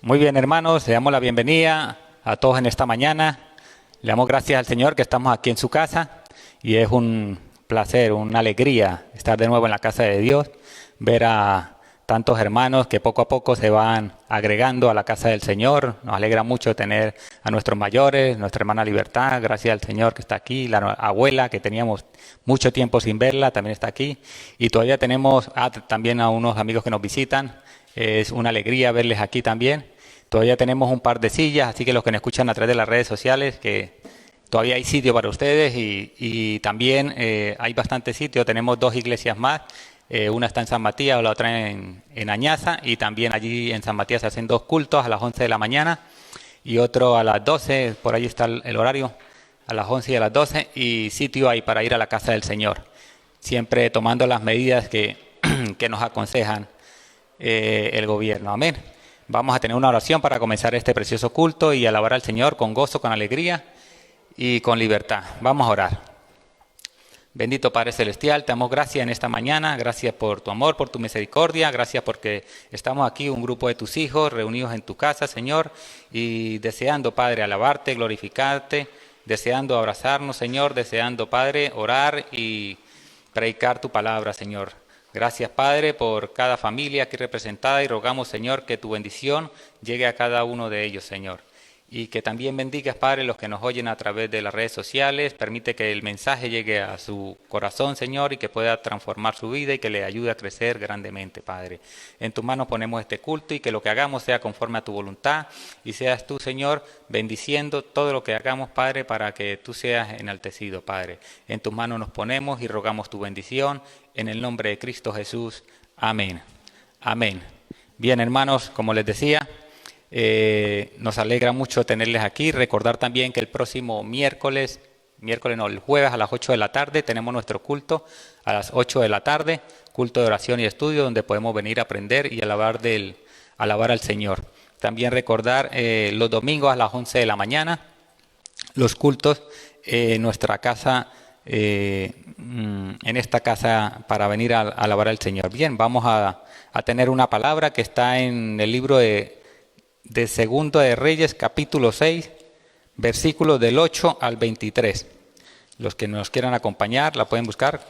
Muy bien, hermanos, le damos la bienvenida a todos en esta mañana. Le damos gracias al Señor que estamos aquí en su casa y es un placer, una alegría estar de nuevo en la casa de Dios, ver a tantos hermanos que poco a poco se van agregando a la casa del Señor. Nos alegra mucho tener a nuestros mayores, nuestra hermana Libertad, gracias al Señor que está aquí, la abuela que teníamos mucho tiempo sin verla, también está aquí, y todavía tenemos también a unos amigos que nos visitan. Es una alegría verles aquí también. Todavía tenemos un par de sillas, así que los que nos escuchan a través de las redes sociales, que todavía hay sitio para ustedes y también hay bastante sitio. Tenemos dos iglesias más, una está en San Matías, la otra en Añaza, y también allí en San Matías se hacen dos cultos a las 11 de la mañana y otro a las 12, por ahí está el horario, a las 11 y a las 12, y sitio hay para ir a la casa del Señor, siempre tomando las medidas que nos aconsejan el gobierno. Amén. Vamos a tener una oración para comenzar este precioso culto y alabar al Señor con gozo, con alegría y con libertad. Vamos a orar. Bendito Padre Celestial, te damos gracias en esta mañana, gracias por tu amor, por tu misericordia, gracias porque estamos aquí, un grupo de tus hijos, reunidos en tu casa, Señor, y deseando, Padre, alabarte, glorificarte, deseando abrazarnos, Señor, deseando, Padre, orar y predicar tu palabra, Señor. Gracias, Padre, por cada familia aquí representada y rogamos, Señor, que tu bendición llegue a cada uno de ellos, Señor. Y que también bendigas, Padre, los que nos oyen a través de las redes sociales. Permite que el mensaje llegue a su corazón, Señor, y que pueda transformar su vida y que le ayude a crecer grandemente, Padre. En tus manos ponemos este culto y que lo que hagamos sea conforme a tu voluntad y seas tú, Señor, bendiciendo todo lo que hagamos, Padre, para que tú seas enaltecido, Padre. En tus manos nos ponemos y rogamos tu bendición. En el nombre de Cristo Jesús. Amén. Amén. Bien, hermanos, como les decía, nos alegra mucho tenerles aquí. Recordar también que el próximo el jueves a las 8 de la tarde tenemos nuestro culto a las 8 de la tarde, culto de oración y estudio, donde podemos venir a aprender y alabar al Señor. También recordar los domingos a las 11 de la mañana, los cultos en nuestra casa, en esta casa, para venir a alabar al Señor. Bien, vamos a tener una palabra que está en el libro de Segunda de Reyes, capítulo 6, versículos del 8 al 23. Los que nos quieran acompañar la pueden buscar.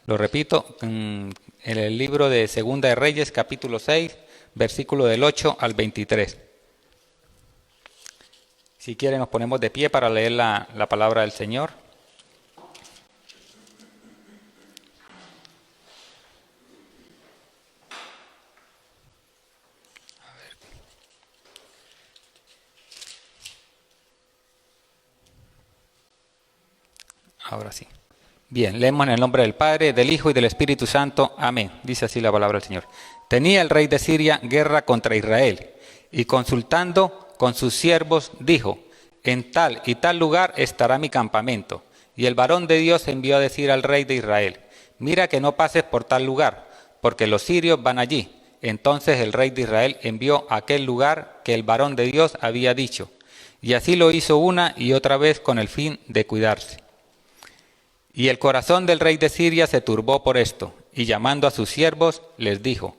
Lo repito, en el libro de Segunda de Reyes, capítulo 6, versículo del 8 al 23. Si quieren nos ponemos de pie para leer la palabra del Señor. Ahora sí. Bien, leemos en el nombre del Padre, del Hijo y del Espíritu Santo. Amén. Dice así la palabra del Señor. Tenía el rey de Siria guerra contra Israel, y consultando con sus siervos dijo: en tal y tal lugar estará mi campamento. Y el varón de Dios envió a decir al rey de Israel: mira que no pases por tal lugar, porque los sirios van allí. Entonces el rey de Israel envió a aquel lugar que el varón de Dios había dicho, y así lo hizo una y otra vez con el fin de cuidarse. Y el corazón del rey de Siria se turbó por esto, y llamando a sus siervos, les dijo: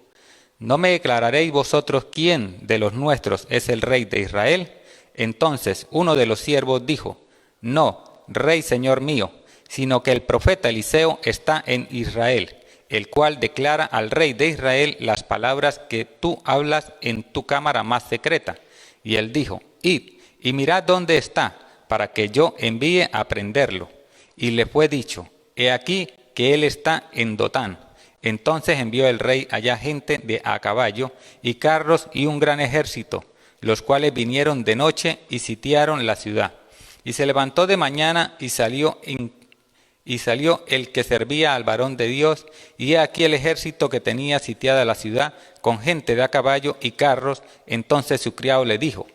¿no me declararéis vosotros quién de los nuestros es el rey de Israel? Entonces uno de los siervos dijo: no, rey señor mío, sino que el profeta Eliseo está en Israel, el cual declara al rey de Israel las palabras que tú hablas en tu cámara más secreta. Y él dijo: id y mirad dónde está, para que yo envíe a prenderlo. Y le fue dicho: he aquí que él está en Dotán. Entonces envió el rey allá gente de a caballo y carros y un gran ejército, los cuales vinieron de noche y sitiaron la ciudad. Y se levantó de mañana y salió el que servía al varón de Dios, y he aquí el ejército que tenía sitiada la ciudad, con gente de a caballo y carros. Entonces su criado le dijo: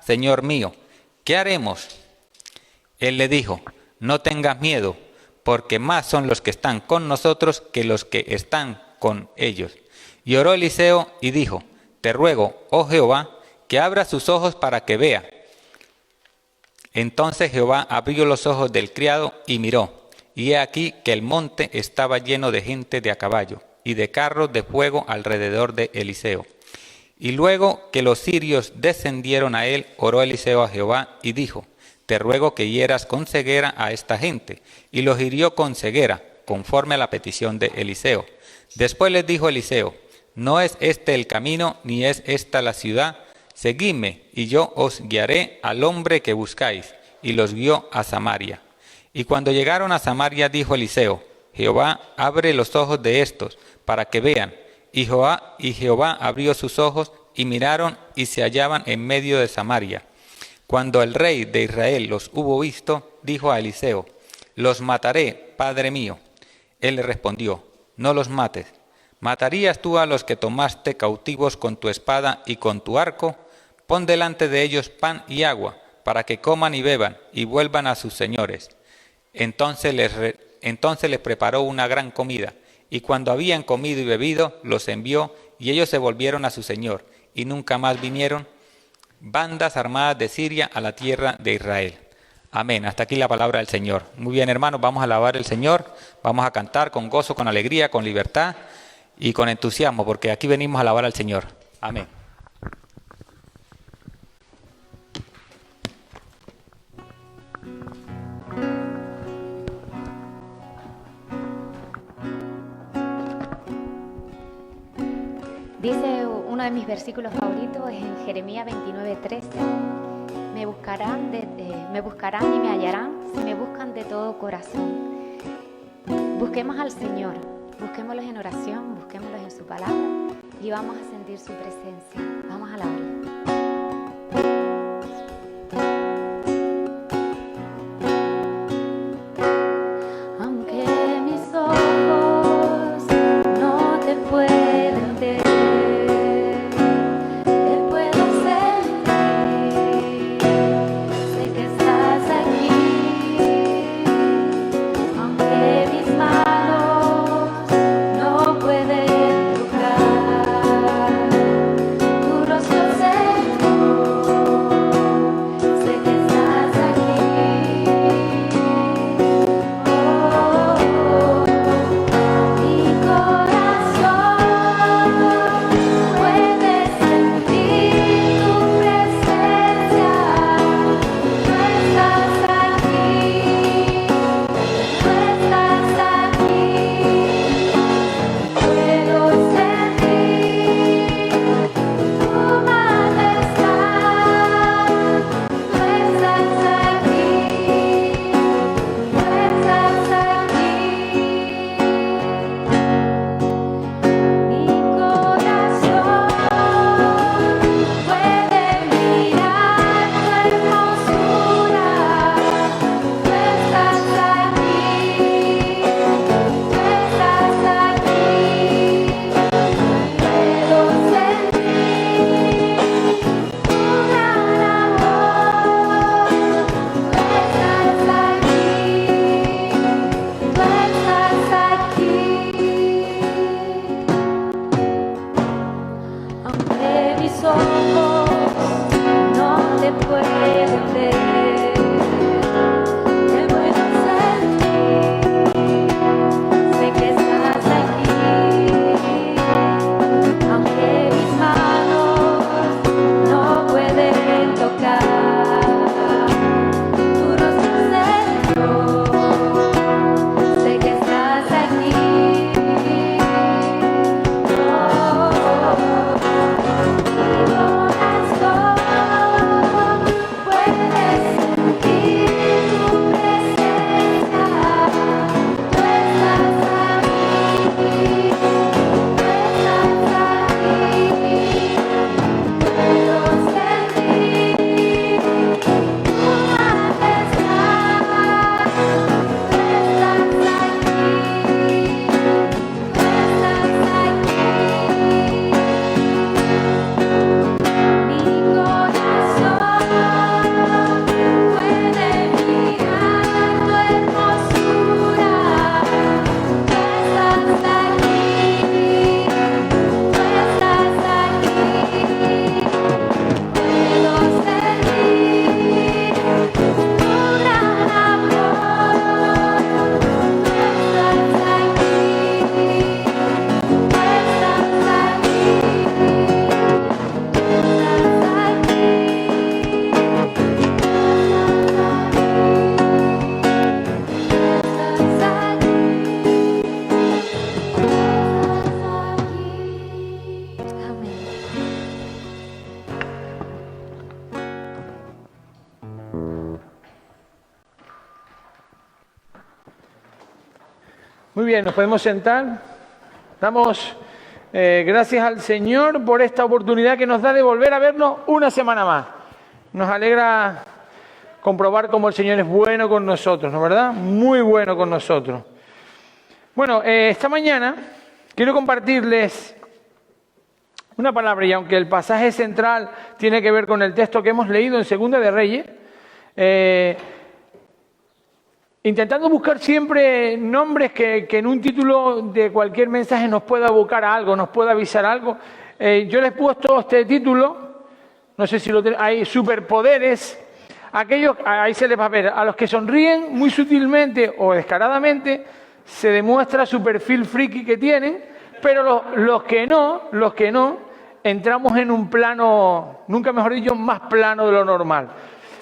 señor mío, ¿qué haremos? Él le dijo: no tengas miedo, porque más son los que están con nosotros que los que están con ellos. Y oró Eliseo y dijo: te ruego, oh Jehová, que abra sus ojos para que vea. Entonces Jehová abrió los ojos del criado y miró, y he aquí que el monte estaba lleno de gente de a caballo y de carros de fuego alrededor de Eliseo. Y luego que los sirios descendieron a él, oró Eliseo a Jehová y dijo: te ruego que hieras con ceguera a esta gente. Y los hirió con ceguera, conforme a la petición de Eliseo. Después les dijo Eliseo: no es este el camino, ni es esta la ciudad. Seguidme, y yo os guiaré al hombre que buscáis. Y los guió a Samaria. Y cuando llegaron a Samaria, dijo Eliseo: Jehová, abre los ojos de estos, para que vean. Y Jehová abrió sus ojos, y miraron, y se hallaban en medio de Samaria. Cuando el rey de Israel los hubo visto, dijo a Eliseo: los mataré, padre mío. Él le respondió: no los mates. ¿Matarías tú a los que tomaste cautivos con tu espada y con tu arco? Pon delante de ellos pan y agua, para que coman y beban, y vuelvan a sus señores. Entonces les preparó una gran comida, y cuando habían comido y bebido, los envió, y ellos se volvieron a su señor, y nunca más vinieron bandas armadas de Siria a la tierra de Israel. Amén. Hasta aquí la palabra del Señor. Muy bien, hermanos, vamos a alabar al Señor, vamos a cantar con gozo, con alegría, con libertad y con entusiasmo, porque aquí venimos a alabar al Señor. Amén. Dice uno de mis versículos favoritos, es en Jeremías 29:13. Me buscarán y me hallarán si me buscan de todo corazón. Busquemos al Señor, busquémoslos en oración, busquémoslos en su palabra y vamos a sentir su presencia. Vamos a alabarlo. Tu rostro Muy bien, nos podemos sentar. Damos gracias al Señor por esta oportunidad que nos da de volver a vernos una semana más. Nos alegra comprobar cómo el Señor es bueno con nosotros, ¿no es verdad? Muy bueno con nosotros. Bueno, esta mañana quiero compartirles una palabra, y aunque el pasaje central tiene que ver con el texto que hemos leído en Segunda de Reyes, intentando buscar siempre nombres que en un título de cualquier mensaje nos pueda evocar a algo, nos pueda avisar algo. Yo les he puesto este título, no sé si lo tenéis, hay superpoderes. Aquellos, ahí se les va a ver, a los que sonríen muy sutilmente o descaradamente, se demuestra su perfil friki que tienen, pero los que no, entramos en un plano, nunca mejor dicho, más plano de lo normal.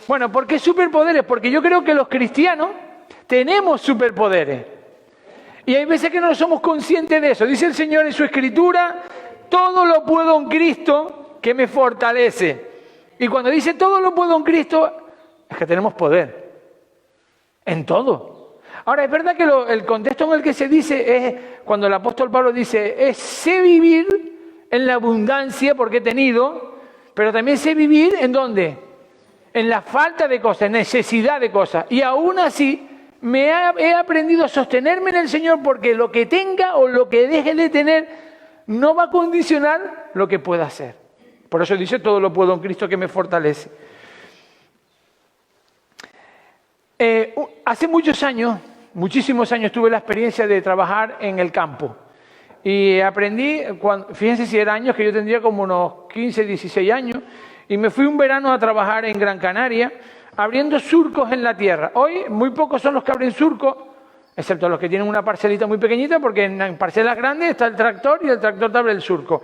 Bueno, ¿por qué superpoderes? Porque yo creo que los cristianos tenemos superpoderes. Y hay veces que no somos conscientes de eso. Dice el Señor en su Escritura, todo lo puedo en Cristo que me fortalece. Y cuando dice todo lo puedo en Cristo, es que tenemos poder. En todo. Ahora, es verdad que el contexto en el que se dice es, cuando el apóstol Pablo dice, es sé vivir en la abundancia porque he tenido, pero también sé vivir ¿en dónde? En la falta de cosas, en necesidad de cosas. Y aún así, he aprendido a sostenerme en el Señor porque lo que tenga o lo que deje de tener no va a condicionar lo que pueda hacer. Por eso dice, todo lo puedo en Cristo que me fortalece. Hace muchos años, muchísimos años, tuve la experiencia de trabajar en el campo. Y aprendí, fíjense si eran años, que yo tendría como unos 15, 16 años, y me fui un verano a trabajar en Gran Canaria, abriendo surcos en la tierra. Hoy muy pocos son los que abren surcos, excepto los que tienen una parcelita muy pequeñita, porque en parcelas grandes está el tractor y el tractor te abre el surco.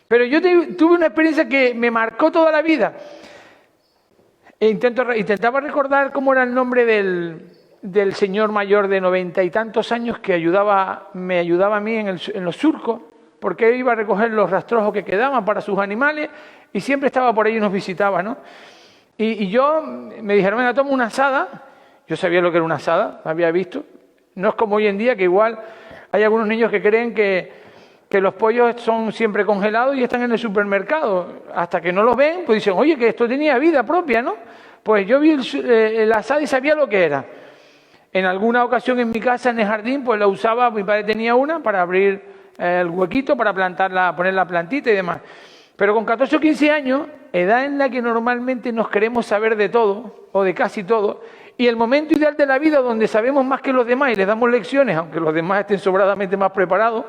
Pero yo tuve una experiencia que me marcó toda la vida. Intentaba recordar cómo era el nombre del señor mayor de 90 y tantos años que me ayudaba a mí en los surcos, porque él iba a recoger los rastrojos que quedaban para sus animales y siempre estaba por ahí y nos visitaba, ¿no? Y yo me dijeron, venga, toma una asada. Yo sabía lo que era una asada, había visto. No es como hoy en día, que igual hay algunos niños que creen que los pollos son siempre congelados y están en el supermercado. Hasta que no los ven, pues dicen, oye, que esto tenía vida propia, ¿no? Pues yo vi el asada y sabía lo que era. En alguna ocasión en mi casa, en el jardín, pues la usaba, mi padre tenía una para abrir el huequito, para poner la plantita y demás. Pero con 14 o 15 años, edad en la que normalmente nos queremos saber de todo, o de casi todo, y el momento ideal de la vida donde sabemos más que los demás y les damos lecciones, aunque los demás estén sobradamente más preparados,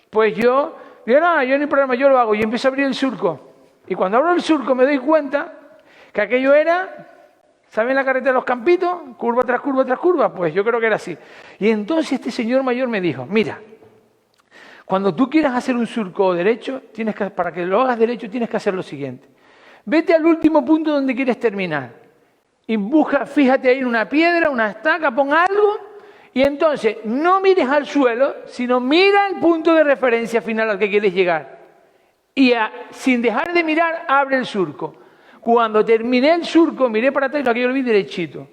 pues yo digo, no, yo no hay problema, yo lo hago, y empiezo a abrir el surco. Y cuando abro el surco me doy cuenta que aquello era, ¿saben la carretera de los Campitos? Curva tras curva tras curva, pues yo creo que era así. Y entonces este señor mayor me dijo, mira, cuando tú quieras hacer un surco derecho, para que lo hagas derecho tienes que hacer lo siguiente. Vete al último punto donde quieres terminar y fíjate ahí en una piedra, una estaca, pon algo y entonces no mires al suelo, sino mira el punto de referencia final al que quieres llegar. Y sin dejar de mirar, abre el surco. Cuando terminé el surco, miré para atrás y aquello lo vi derechito.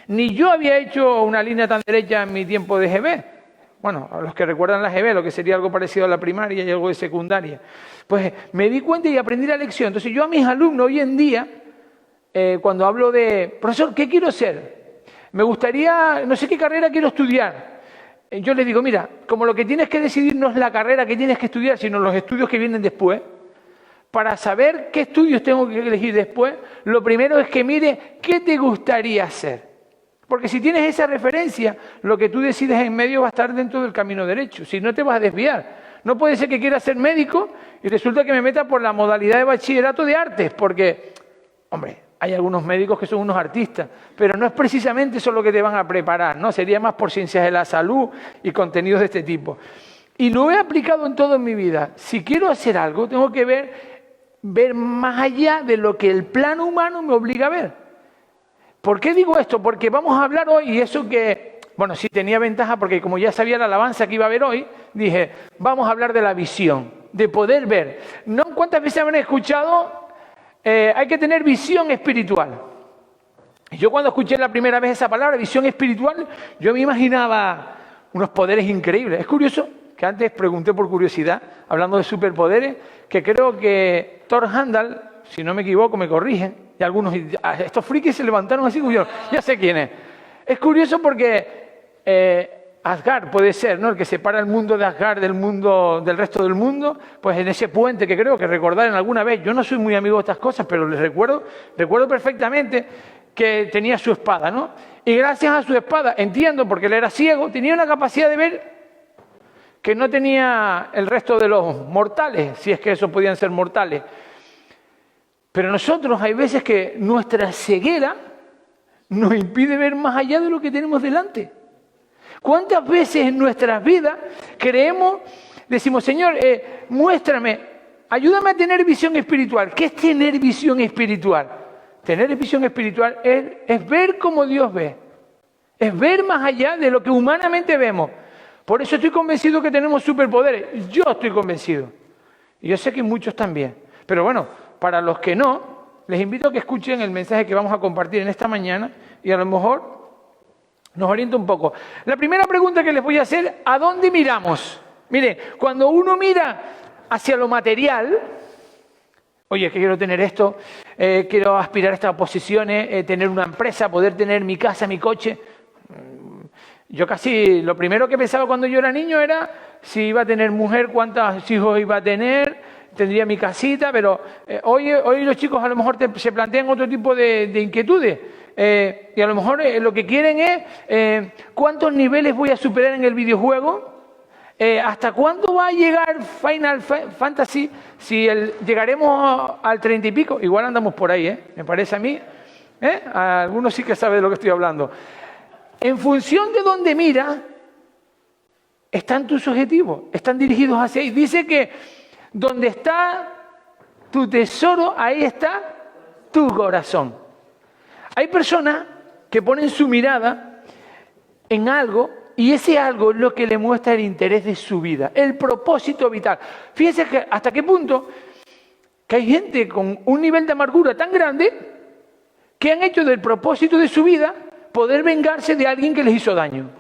Ni yo había hecho una línea tan derecha en mi tiempo de GB. Bueno, a los que recuerdan la GB, lo que sería algo parecido a la primaria y algo de secundaria. Pues me di cuenta y aprendí la lección. Entonces yo a mis alumnos hoy en día, cuando hablo de, profesor, ¿qué quiero ser? Me gustaría, no sé qué carrera quiero estudiar. Yo les digo, mira, como lo que tienes que decidir no es la carrera que tienes que estudiar, sino los estudios que vienen después. Para saber qué estudios tengo que elegir después, lo primero es que mire qué te gustaría hacer. Porque si tienes esa referencia, lo que tú decides en medio va a estar dentro del camino derecho. Si no, te vas a desviar. No puede ser que quieras ser médico y resulta que me meta por la modalidad de bachillerato de artes, porque, hombre, hay algunos médicos que son unos artistas, pero no es precisamente eso lo que te van a preparar, ¿no? Sería más por ciencias de la salud y contenidos de este tipo. Y lo he aplicado en todo en mi vida. Si quiero hacer algo, tengo que ver más allá de lo que el plano humano me obliga a ver. ¿Por qué digo esto? Porque vamos a hablar hoy, y eso que, bueno, sí tenía ventaja, porque como ya sabía la alabanza que iba a haber hoy, dije, vamos a hablar de la visión, de poder ver. ¿No? ¿Cuántas veces habrán escuchado? Hay que tener visión espiritual. Yo cuando escuché la primera vez esa palabra, visión espiritual, yo me imaginaba unos poderes increíbles. Es curioso que antes pregunté por curiosidad, hablando de superpoderes, que creo que Thor Heyerdahl, si no me equivoco, me corrigen, y algunos, estos frikis se levantaron así, yo ya sé quién es. Es curioso porque Asgard puede ser, ¿no?, el que separa el mundo de Asgard del mundo del resto del mundo, pues en ese puente que creo que recordaron alguna vez. Yo no soy muy amigo de estas cosas, pero les recuerdo perfectamente que tenía su espada, ¿no? Y gracias a su espada, entiendo, porque él era ciego, tenía una capacidad de ver que no tenía el resto de los mortales, si es que esos podían ser mortales. Pero nosotros hay veces que nuestra ceguera nos impide ver más allá de lo que tenemos delante. ¿Cuántas veces en nuestras vidas decimos, Señor, muéstrame, ayúdame a tener visión espiritual? ¿Qué es tener visión espiritual? Tener visión espiritual es ver como Dios ve, es ver más allá de lo que humanamente vemos. Por eso estoy convencido que tenemos superpoderes. Yo estoy convencido. Y yo sé que muchos también. Pero bueno, para los que no, les invito a que escuchen el mensaje que vamos a compartir en esta mañana y a lo mejor nos orienta un poco. La primera pregunta que les voy a hacer, ¿a dónde miramos? Mire, cuando uno mira hacia lo material, oye, que quiero tener esto, quiero aspirar a estas posiciones, tener una empresa, poder tener mi casa, mi coche. Yo casi, lo primero que pensaba cuando yo era niño era si iba a tener mujer, cuántos hijos iba a tener, tendría mi casita, pero hoy los chicos a lo mejor se plantean otro tipo de inquietudes. Y a lo mejor lo que quieren es cuántos niveles voy a superar en el videojuego, hasta cuándo va a llegar Final Fantasy, si llegaremos al 30 y pico, igual andamos por ahí, me parece a mí, a algunos sí que saben de lo que estoy hablando. En función de dónde mira, están tus objetivos, están dirigidos hacia ahí. Dice que donde está tu tesoro, ahí está tu corazón. Hay personas que ponen su mirada en algo y ese algo es lo que le muestra el interés de su vida, el propósito vital. Fíjense que hasta qué punto que hay gente con un nivel de amargura tan grande que han hecho del propósito de su vida poder vengarse de alguien que les hizo daño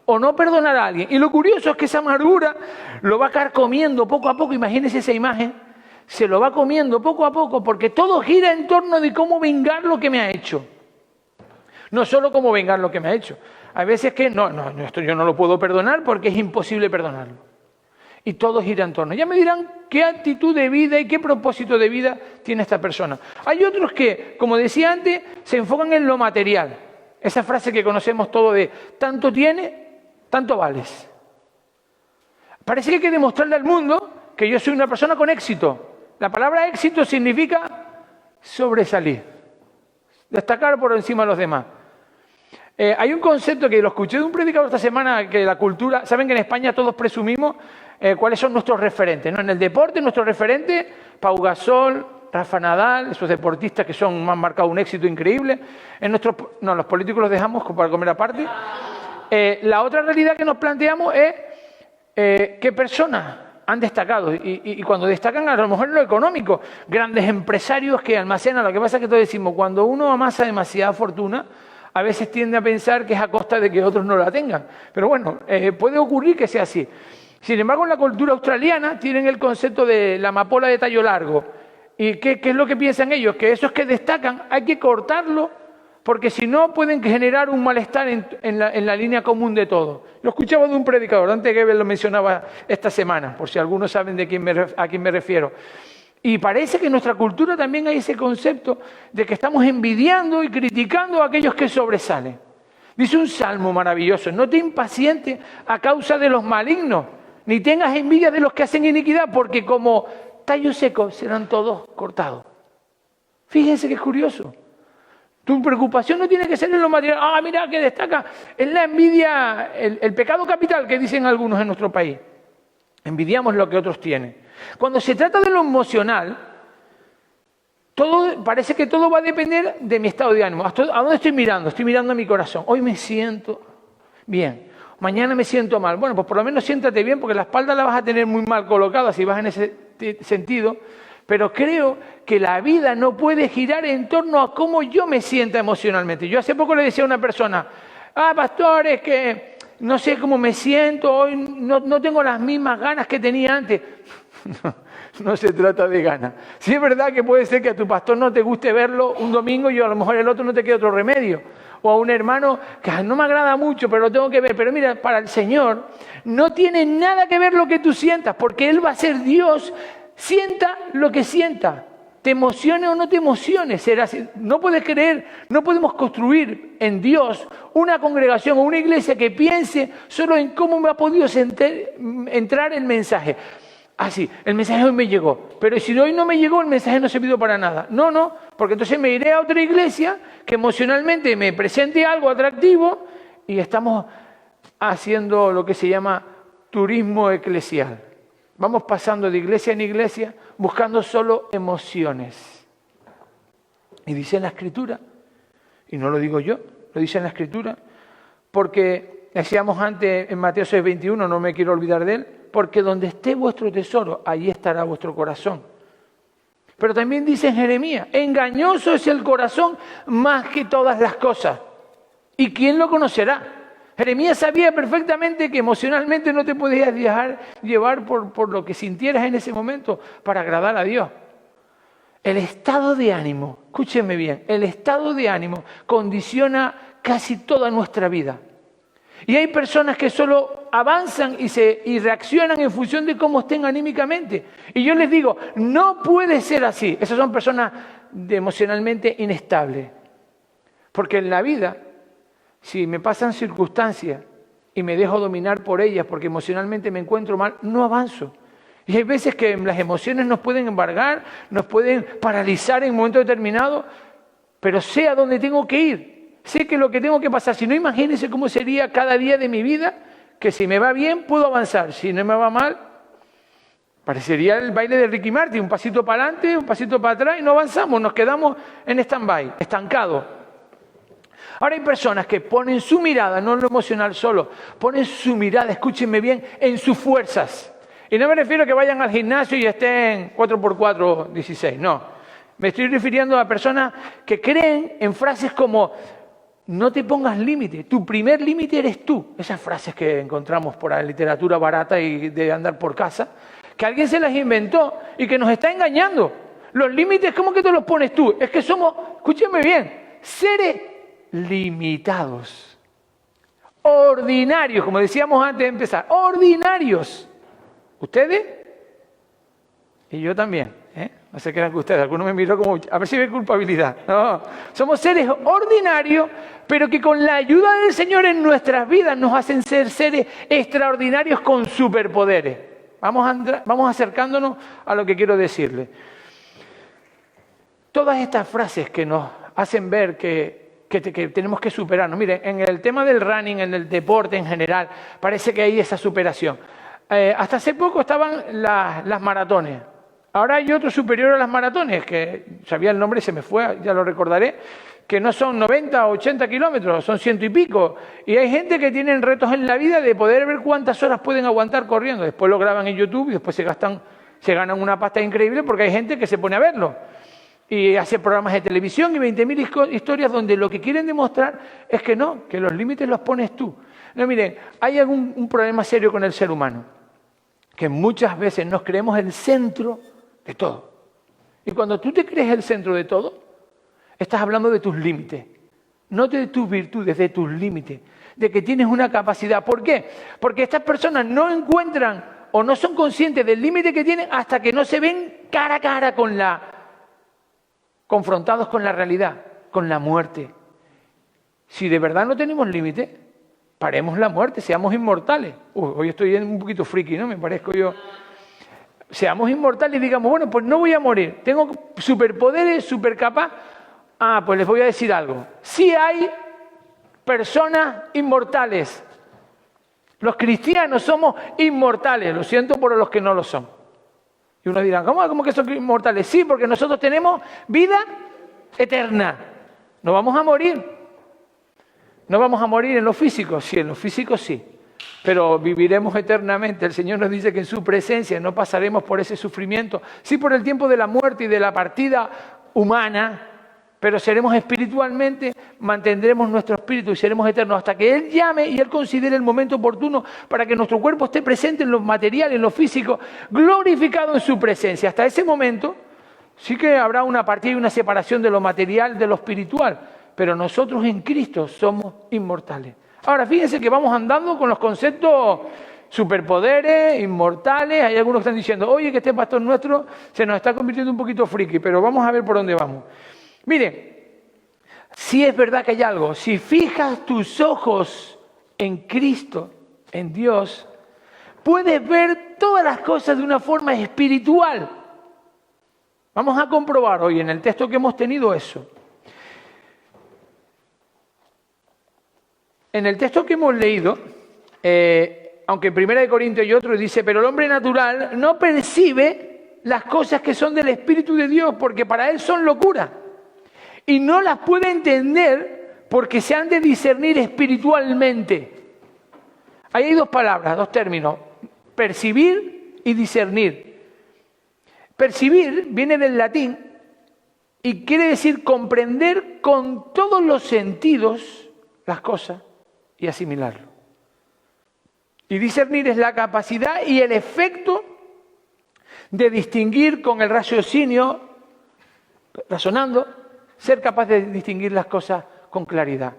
o no perdonar a alguien. Y lo curioso es que esa amargura lo va carcomiendo poco a poco. Imagínense esa imagen, se lo va comiendo poco a poco porque todo gira en torno de cómo vengar lo que me ha hecho. No solo cómo vengar lo que me ha hecho. Hay veces que esto yo no lo puedo perdonar porque es imposible perdonarlo. Y todo gira en torno. Ya me dirán qué actitud de vida y qué propósito de vida tiene esta persona. Hay otros que, como decía antes, se enfocan en lo material. Esa frase que conocemos todos de tanto tiene, tanto vales. Parece que hay que demostrarle al mundo que yo soy una persona con éxito. La palabra éxito significa sobresalir, destacar por encima de los demás. Hay un concepto que lo escuché de un predicador esta semana, que la cultura, saben que en España todos presumimos cuáles son nuestros referentes, ¿no? En el deporte, nuestros referentes, Pau Gasol, Rafa Nadal, esos deportistas que han marcado un éxito increíble. Los políticos los dejamos para comer aparte. La otra realidad que nos planteamos es qué personas han destacado. Y cuando destacan, a lo mejor en lo económico, grandes empresarios que almacenan. Lo que pasa es que todos decimos, cuando uno amasa demasiada fortuna, a veces tiende a pensar que es a costa de que otros no la tengan. Pero bueno, puede ocurrir que sea así. Sin embargo, en la cultura australiana tienen el concepto de la amapola de tallo largo. ¿Y qué es lo que piensan ellos? Que esos que destacan hay que cortarlo porque si no pueden generar un malestar en la línea común de todo. Lo escuchaba de un predicador, Dante Gebel lo mencionaba esta semana, por si algunos saben a quién me refiero. Y parece que en nuestra cultura también hay ese concepto de que estamos envidiando y criticando a aquellos que sobresalen. Dice un salmo maravilloso, no te impacientes a causa de los malignos, ni tengas envidia de los que hacen iniquidad, porque como tallo seco serán todos cortados. Fíjense que es curioso. Tu preocupación no tiene que ser en lo material. Mira que destaca. Es la envidia, el pecado capital que dicen algunos en nuestro país. Envidiamos lo que otros tienen. Cuando se trata de lo emocional, parece que todo va a depender de mi estado de ánimo. ¿A dónde estoy mirando? Estoy mirando a mi corazón. Hoy me siento bien. Mañana me siento mal. Bueno, pues por lo menos siéntate bien porque la espalda la vas a tener muy mal colocada si vas en ese sentido. Pero creo que la vida no puede girar en torno a cómo yo me sienta emocionalmente. Yo hace poco le decía a una persona, pastor, es que no sé cómo me siento, hoy no tengo las mismas ganas que tenía antes. No se trata de ganas. Sí es verdad que puede ser que a tu pastor no te guste verlo un domingo y a lo mejor el otro no te quede otro remedio. O a un hermano que no me agrada mucho, pero lo tengo que ver. Pero mira, para el Señor no tiene nada que ver lo que tú sientas, porque Él va a ser Dios, sienta lo que sienta. Te emocione o no te emociones, será así. No puedes creer, no podemos construir en Dios una congregación o una iglesia que piense solo en cómo me ha podido entrar el mensaje. Sí, el mensaje hoy me llegó, pero si hoy no me llegó, el mensaje no ha servido para nada. No, porque entonces me iré a otra iglesia que emocionalmente me presente algo atractivo y estamos haciendo lo que se llama turismo eclesial. Vamos pasando de iglesia en iglesia buscando solo emociones. Y dice en la Escritura, y no lo digo yo, lo dice en la Escritura, porque decíamos antes en Mateo 6:21, no me quiero olvidar de él, porque donde esté vuestro tesoro, allí estará vuestro corazón. Pero también dice en Jeremías, engañoso es el corazón más que todas las cosas. ¿Y quién lo conocerá? Jeremías sabía perfectamente que emocionalmente no te podías dejar llevar por lo que sintieras en ese momento para agradar a Dios. El estado de ánimo, escúchenme bien, el estado de ánimo condiciona casi toda nuestra vida. Y hay personas que solo avanzan y reaccionan en función de cómo estén anímicamente. Y yo les digo, no puede ser así. Esas son personas emocionalmente inestables. Porque en la vida, si me pasan circunstancias y me dejo dominar por ellas porque emocionalmente me encuentro mal, no avanzo. Y hay veces que las emociones nos pueden embargar, nos pueden paralizar en un momento determinado, pero sé a dónde tengo que ir. Sé que lo que tengo que pasar, si no, imagínense cómo sería cada día de mi vida, que si me va bien puedo avanzar, si no me va mal, parecería el baile de Ricky Martin, un pasito para adelante, un pasito para atrás y no avanzamos, nos quedamos en stand-by, estancados. Ahora hay personas que ponen su mirada, no en lo emocional solo, ponen su mirada, escúchenme bien, en sus fuerzas. Y no me refiero a que vayan al gimnasio y estén 4x4, 16, no. Me estoy refiriendo a personas que creen en frases como no te pongas límite, tu primer límite eres tú. Esas frases que encontramos por la literatura barata y de andar por casa, que alguien se las inventó y que nos está engañando. Los límites, ¿cómo que te los pones tú? Es que somos, escúcheme bien, seres limitados, ordinarios, como decíamos antes de empezar, ordinarios. ¿Ustedes? Y yo también, No se crean que ustedes, algunos me miró como, a ver si ve culpabilidad. No, somos seres ordinarios, pero que con la ayuda del Señor en nuestras vidas nos hacen ser seres extraordinarios con superpoderes. Vamos acercándonos a lo que quiero decirles. Todas estas frases que nos hacen ver que tenemos que superarnos. Miren, en el tema del running, en el deporte en general, parece que hay esa superación. Hasta hace poco estaban las maratones. Ahora hay otro superior a las maratones, que sabía el nombre y se me fue, ya lo recordaré, que no son 90 o 80 kilómetros, son 100 y pico. Y hay gente que tienen retos en la vida de poder ver cuántas horas pueden aguantar corriendo. Después lo graban en YouTube y después se ganan una pasta increíble porque hay gente que se pone a verlo. Y hace programas de televisión y 20.000 historias donde lo que quieren demostrar es que no, que los límites los pones tú. No, miren, hay un problema serio con el ser humano, que muchas veces nos creemos el centro de todo. Y cuando tú te crees el centro de todo, estás hablando de tus límites, no de tus virtudes, de tus límites, de que tienes una capacidad. ¿Por qué? Porque estas personas no encuentran o no son conscientes del límite que tienen hasta que no se ven cara a cara confrontados con la realidad, con la muerte. Si de verdad no tenemos límite, paremos la muerte, seamos inmortales. Hoy estoy un poquito friki, ¿no? Me parezco yo. Seamos inmortales y digamos, bueno, pues no voy a morir. Tengo superpoderes, supercapaz. Pues les voy a decir algo. Sí hay personas inmortales. Los cristianos somos inmortales. Lo siento por los que no lo son. Y unos dirán, ¿cómo que son inmortales? Sí, porque nosotros tenemos vida eterna. No vamos a morir. No vamos a morir en lo físico. Sí, en lo físico sí. Pero viviremos eternamente. El Señor nos dice que en su presencia no pasaremos por ese sufrimiento. Sí, por el tiempo de la muerte y de la partida humana, pero seremos espiritualmente, mantendremos nuestro espíritu y seremos eternos hasta que Él llame y Él considere el momento oportuno para que nuestro cuerpo esté presente en lo material, en lo físico, glorificado en su presencia. Hasta ese momento sí que habrá una partida y una separación de lo material de lo espiritual, pero nosotros en Cristo somos inmortales. Ahora, fíjense que vamos andando con los conceptos superpoderes, inmortales. Hay algunos que están diciendo, oye, que este pastor nuestro se nos está convirtiendo un poquito friki, pero vamos a ver por dónde vamos. Miren, si es verdad que hay algo, si fijas tus ojos en Cristo, en Dios, puedes ver todas las cosas de una forma espiritual. Vamos a comprobar hoy en el texto que hemos tenido eso. En el texto que hemos leído, aunque en 1 Corintios y otro dice, pero el hombre natural no percibe las cosas que son del Espíritu de Dios porque para él son locura. Y no las puede entender porque se han de discernir espiritualmente. Ahí hay dos palabras, dos términos, percibir y discernir. Percibir viene del latín y quiere decir comprender con todos los sentidos las cosas y asimilarlo. Y discernir es la capacidad y el efecto de distinguir con el raciocinio, razonando, ser capaz de distinguir las cosas con claridad.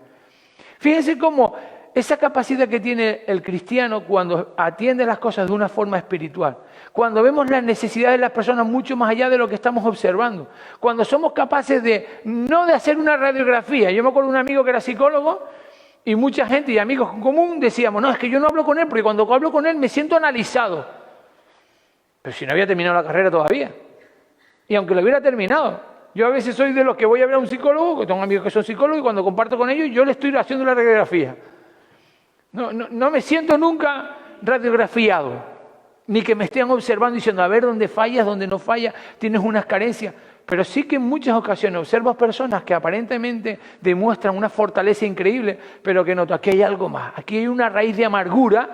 Fíjense cómo esa capacidad que tiene el cristiano cuando atiende las cosas de una forma espiritual, cuando vemos las necesidades de las personas mucho más allá de lo que estamos observando, cuando somos capaces no de hacer una radiografía. Yo me acuerdo de un amigo que era psicólogo y mucha gente y amigos en común decíamos, no, es que yo no hablo con él porque cuando hablo con él me siento analizado. Pero si no había terminado la carrera todavía. Y aunque lo hubiera terminado, yo a veces soy de los que voy a ver a un psicólogo, que tengo amigos que son psicólogos, y cuando comparto con ellos, yo le estoy haciendo la radiografía. No me siento nunca radiografiado, ni que me estén observando diciendo, a ver dónde fallas, dónde no fallas, tienes unas carencias. Pero sí que en muchas ocasiones observo personas que aparentemente demuestran una fortaleza increíble, pero que noto, aquí hay algo más, aquí hay una raíz de amargura,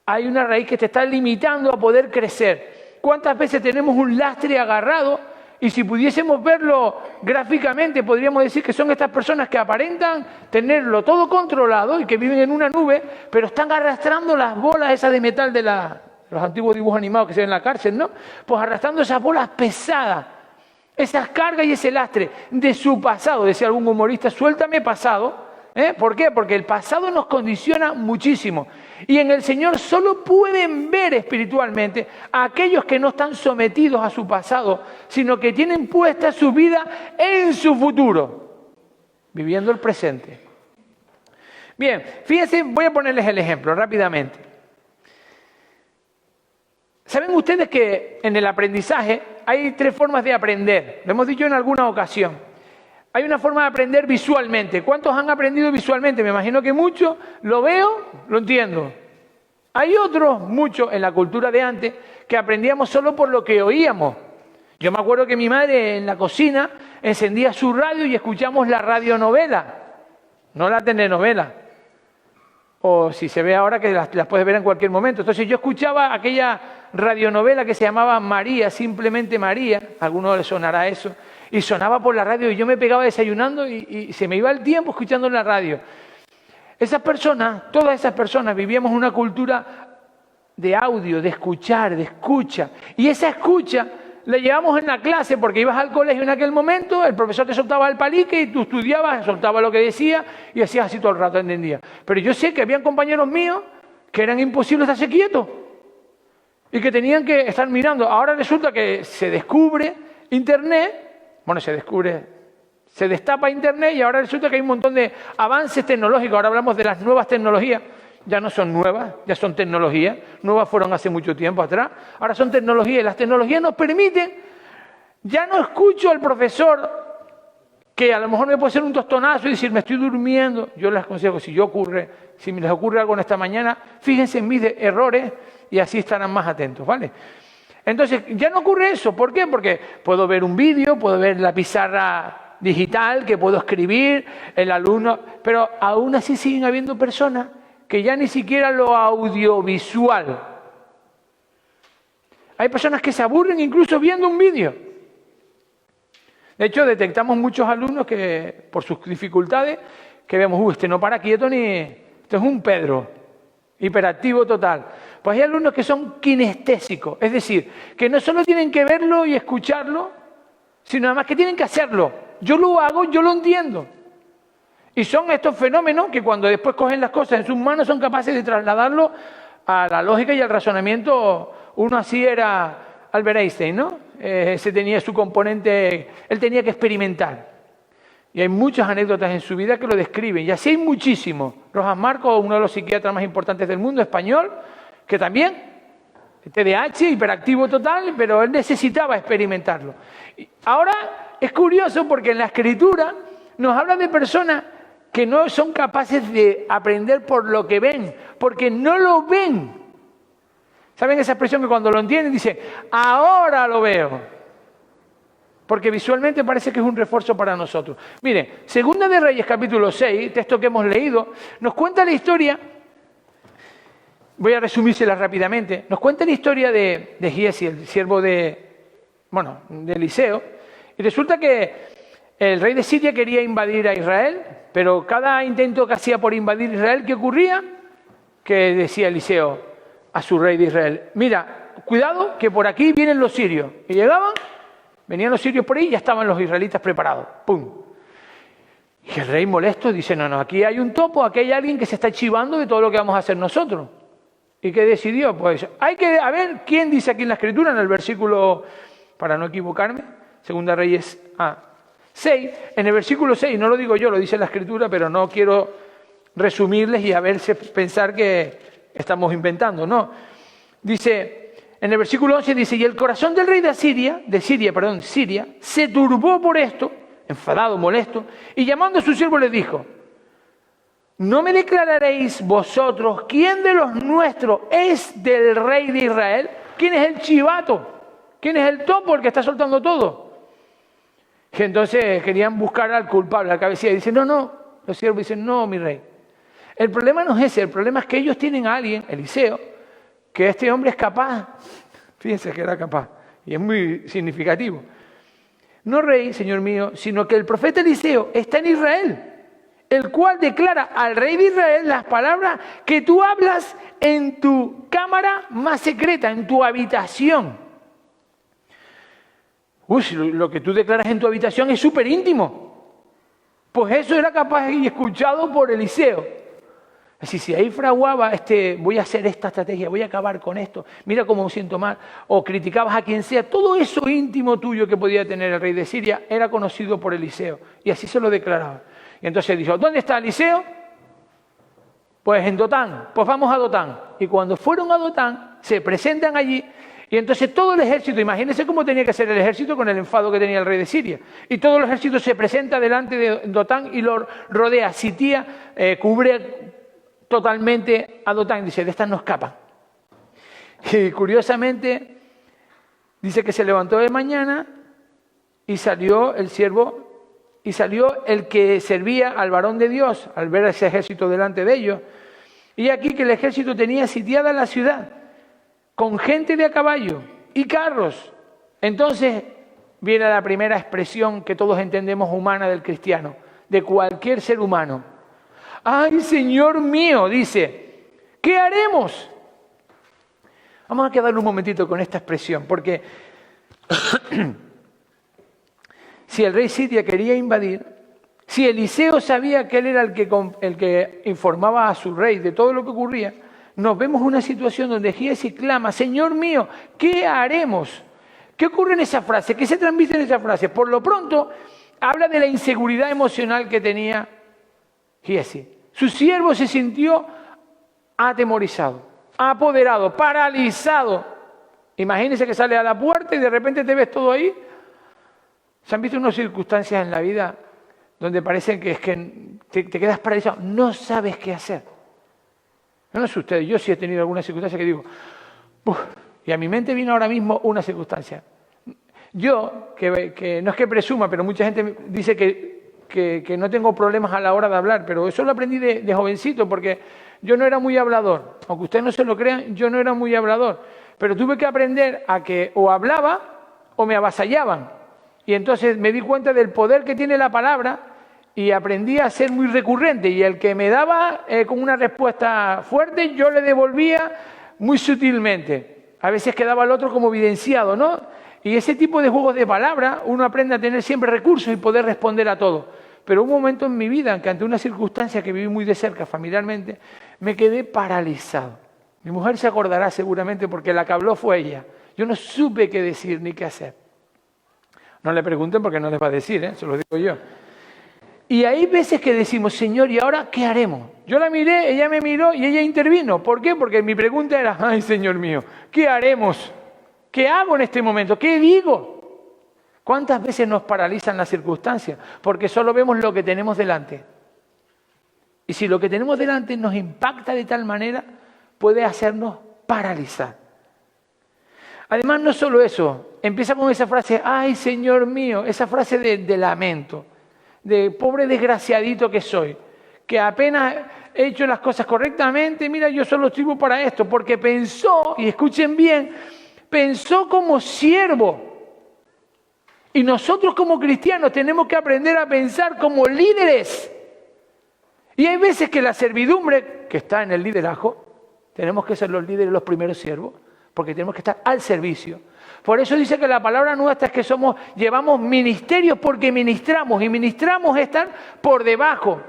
hay una raíz que te está limitando a poder crecer. ¿Cuántas veces tenemos un lastre agarrado? Y si pudiésemos verlo gráficamente, podríamos decir que son estas personas que aparentan tenerlo todo controlado y que viven en una nube, pero están arrastrando las bolas esas de metal de los antiguos dibujos animados que se ven en la cárcel, ¿no? Pues arrastrando esas bolas pesadas, esas cargas y ese lastre de su pasado. Decía algún humorista, suéltame pasado. ¿Por qué? Porque el pasado nos condiciona muchísimo. Y en el Señor solo pueden ver espiritualmente a aquellos que no están sometidos a su pasado, sino que tienen puesta su vida en su futuro, viviendo el presente. Bien, fíjense, voy a ponerles el ejemplo rápidamente. ¿Saben ustedes que en el aprendizaje hay 3 formas de aprender? Lo hemos dicho en alguna ocasión. Hay una forma de aprender visualmente. ¿Cuántos han aprendido visualmente? Me imagino que muchos. Lo veo, lo entiendo. Hay otros, muchos, en la cultura de antes, que aprendíamos solo por lo que oíamos. Yo me acuerdo que mi madre en la cocina encendía su radio y escuchamos la radionovela, no la telenovela. O si se ve ahora que las puedes ver en cualquier momento. Entonces yo escuchaba aquella radionovela que se llamaba María, simplemente María. A alguno le sonará eso. Y sonaba por la radio y yo me pegaba desayunando y se me iba el tiempo escuchando en la radio. Esas personas, todas esas personas vivíamos una cultura de audio, de escuchar, de escucha. Y esa escucha la llevamos en la clase porque ibas al colegio en aquel momento, el profesor te soltaba el palique y tú estudiabas, soltaba lo que decía y hacías así todo el rato, entendía. Pero yo sé que habían compañeros míos que eran imposibles de estarse quietos y que tenían que estar mirando. Ahora resulta que se descubre Internet. Bueno, se destapa Internet y ahora resulta que hay un montón de avances tecnológicos. Ahora hablamos de las nuevas tecnologías. Ya no son nuevas, ya son tecnologías. Nuevas fueron hace mucho tiempo atrás. Ahora son tecnologías y las tecnologías nos permiten. Ya no escucho al profesor que a lo mejor me puede hacer un tostonazo y decir, me estoy durmiendo. Yo les aconsejo, si me les ocurre algo en esta mañana, fíjense en mis errores y así estarán más atentos, ¿vale? Entonces, ya no ocurre eso. ¿Por qué? Porque puedo ver un vídeo, puedo ver la pizarra digital, que puedo escribir, el alumno, pero aún así siguen habiendo personas que ya ni siquiera lo audiovisual. Hay personas que se aburren incluso viendo un vídeo. De hecho, detectamos muchos alumnos que, por sus dificultades, que vemos, este no para quieto ni... Este es un Pedro, hiperactivo total. Pues hay alumnos que son kinestésicos, es decir, que no solo tienen que verlo y escucharlo, sino además que tienen que hacerlo. Yo lo hago, yo lo entiendo. Y son estos fenómenos que cuando después cogen las cosas en sus manos son capaces de trasladarlo a la lógica y al razonamiento. Uno así era Albert Einstein, ¿no? Ese tenía su componente, él tenía que experimentar. Y hay muchas anécdotas en su vida que lo describen. Y así hay muchísimos. Rojas Marcos, uno de los psiquiatras más importantes del mundo, español, que también, TDAH, hiperactivo total, pero él necesitaba experimentarlo. Y ahora es curioso porque en la Escritura nos habla de personas que no son capaces de aprender por lo que ven, porque no lo ven. ¿Saben esa expresión que cuando lo entienden dice, ahora lo veo? Porque visualmente parece que es un refuerzo para nosotros. Miren, Segunda de Reyes capítulo 6, texto que hemos leído, nos cuenta la historia, voy a resumírsela rápidamente, nos cuenta la historia de Giesi, el siervo de Eliseo, y resulta que el rey de Siria quería invadir a Israel, pero cada intento que hacía por invadir Israel, ¿qué ocurría? Que decía Eliseo a su rey de Israel, mira, cuidado que por aquí vienen los sirios. Y llegaban, venían los sirios por ahí y ya estaban los israelitas preparados. ¡Pum! Y el rey molesto dice, no, aquí hay un topo, aquí hay alguien que se está chivando de todo lo que vamos a hacer nosotros. ¿Y qué decidió? Pues hay que, a ver, ¿quién dice aquí en la Escritura, en el versículo, para no equivocarme, Segunda Reyes 6, en el versículo 6, no lo digo yo, lo dice la Escritura, pero no quiero resumirles y a verse pensar que estamos inventando, no. Dice, en el versículo 11 dice, y el corazón del rey de Siria, se turbó por esto, enfadado, molesto, y llamando a su siervo le dijo, ¿no me declararéis vosotros quién de los nuestros es del rey de Israel? ¿Quién es el chivato? ¿Quién es el topo, el que está soltando todo? Y entonces querían buscar al culpable, al cabecilla. Y dicen, no, los siervos dicen, no, mi rey. El problema no es ese, el problema es que ellos tienen a alguien, Eliseo, que este hombre es capaz. Fíjense que era capaz. Y es muy significativo. No rey, señor mío, sino que el profeta Eliseo está en Israel, el cual declara al rey de Israel las palabras que tú hablas en tu cámara más secreta, en tu habitación. Lo que tú declaras en tu habitación es súper íntimo. Pues eso era capaz y escuchado por Eliseo. Así, si ahí fraguaba, voy a hacer esta estrategia, voy a acabar con esto, mira cómo me siento mal, o criticabas a quien sea, todo eso íntimo tuyo que podía tener el rey de Siria era conocido por Eliseo. Y así se lo declaraba. Y entonces dijo, ¿dónde está Eliseo? Pues en Dotán, pues vamos a Dotán. Y cuando fueron a Dotán, se presentan allí. Y entonces todo el ejército, imagínense cómo tenía que ser el ejército con el enfado que tenía el rey de Siria. Y todo el ejército se presenta delante de Dotán y lo rodea, sitía, cubre totalmente a Dotán. Dice, de estas no escapan. Y curiosamente, dice que se levantó de mañana y salió el siervo, y salió el que servía al varón de Dios, al ver ese ejército delante de ellos. Y aquí que el ejército tenía sitiada la ciudad, con gente de a caballo y carros. Entonces viene la primera expresión que todos entendemos humana del cristiano, de cualquier ser humano. ¡Ay, Señor mío! Dice, ¿qué haremos? Vamos a quedar un momentito con esta expresión, porque si el rey Siria quería invadir, si Eliseo sabía que él era el que informaba a su rey de todo lo que ocurría, nos vemos una situación donde Giesi clama, Señor mío, ¿qué haremos? ¿Qué ocurre en esa frase? ¿Qué se transmite en esa frase? Por lo pronto, habla de la inseguridad emocional que tenía Giesi. Su siervo se sintió atemorizado, apoderado, paralizado. Imagínense que sale a la puerta y de repente te ves todo ahí. ¿Se han visto unas circunstancias en la vida donde parece que es que te quedas paralizado? No sabes qué hacer. No sé ustedes, yo sí he tenido alguna circunstancia que digo, y a mi mente viene ahora mismo una circunstancia. Yo, que no es que presuma, pero mucha gente dice que no tengo problemas a la hora de hablar, pero eso lo aprendí de jovencito, porque yo no era muy hablador. Aunque ustedes no se lo crean, yo no era muy hablador. Pero tuve que aprender a que o hablaba o me avasallaban. Y entonces me di cuenta del poder que tiene la palabra y aprendí a ser muy recurrente. Y el que me daba con una respuesta fuerte, yo le devolvía muy sutilmente. A veces quedaba el otro como evidenciado, ¿no? Y ese tipo de juegos de palabras, uno aprende a tener siempre recursos y poder responder a todo. Pero un momento en mi vida en que ante una circunstancia que viví muy de cerca familiarmente, me quedé paralizado. Mi mujer se acordará seguramente porque la que habló fue ella. Yo no supe qué decir ni qué hacer. No le pregunten porque no les va a decir, se lo digo yo. Y hay veces que decimos, Señor, ¿y ahora qué haremos? Yo la miré, ella me miró y ella intervino. ¿Por qué? Porque mi pregunta era, ay, Señor mío, ¿qué haremos? ¿Qué hago en este momento? ¿Qué digo? ¿Cuántas veces nos paralizan las circunstancias? Porque solo vemos lo que tenemos delante. Y si lo que tenemos delante nos impacta de tal manera, puede hacernos paralizar. Además, no solo eso, empieza con esa frase, ay, Señor mío, esa frase de lamento, de pobre desgraciadito que soy, que apenas he hecho las cosas correctamente, mira, yo solo sirvo para esto, porque pensó, y escuchen bien, pensó como siervo. Y nosotros como cristianos tenemos que aprender a pensar como líderes. Y hay veces que la servidumbre, que está en el liderazgo, tenemos que ser los líderes, los primeros siervos, porque tenemos que estar al servicio. Por eso dice que la palabra nuestra es que llevamos ministerios porque ministramos, y ministramos es estar por debajo.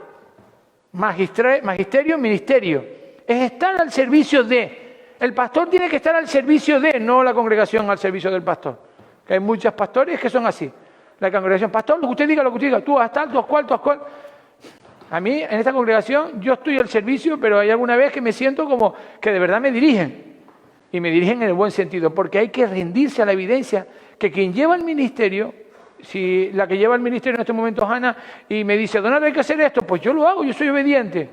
Magisterio, ministerio. Es estar al servicio de. El pastor tiene que estar al servicio de, no la congregación al servicio del pastor. Que hay muchos pastores que son así. La congregación, pastor, lo que usted diga, tú haz tal, tú haz cual, tú haz cual. A mí, en esta congregación, yo estoy al servicio, pero hay alguna vez que me siento como que de verdad me dirigen. Y me dirigen en el buen sentido, porque hay que rendirse a la evidencia que quien lleva el ministerio, si la que lleva el ministerio en este momento es Ana, y me dice, Donaldo, hay que hacer esto, pues yo lo hago, yo soy obediente.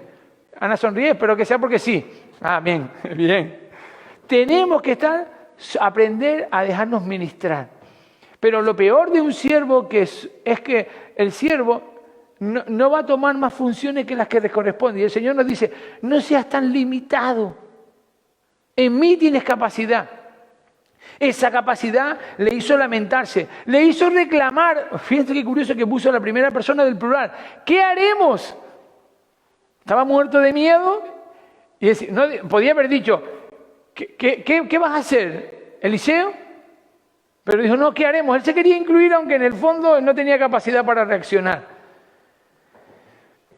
Ana sonríe, espero que sea porque sí. Ah, bien, bien. Tenemos que aprender a dejarnos ministrar. Pero lo peor de un siervo es que el siervo no va a tomar más funciones que las que le corresponden. Y el Señor nos dice, no seas tan limitado. En mí tienes capacidad. Esa capacidad le hizo lamentarse, le hizo reclamar. Fíjense qué curioso que puso la primera persona del plural. ¿Qué haremos? Estaba muerto de miedo y no, podía haber dicho, ¿qué vas a hacer, Eliseo? Pero dijo, no, ¿qué haremos? Él se quería incluir, aunque en el fondo no tenía capacidad para reaccionar.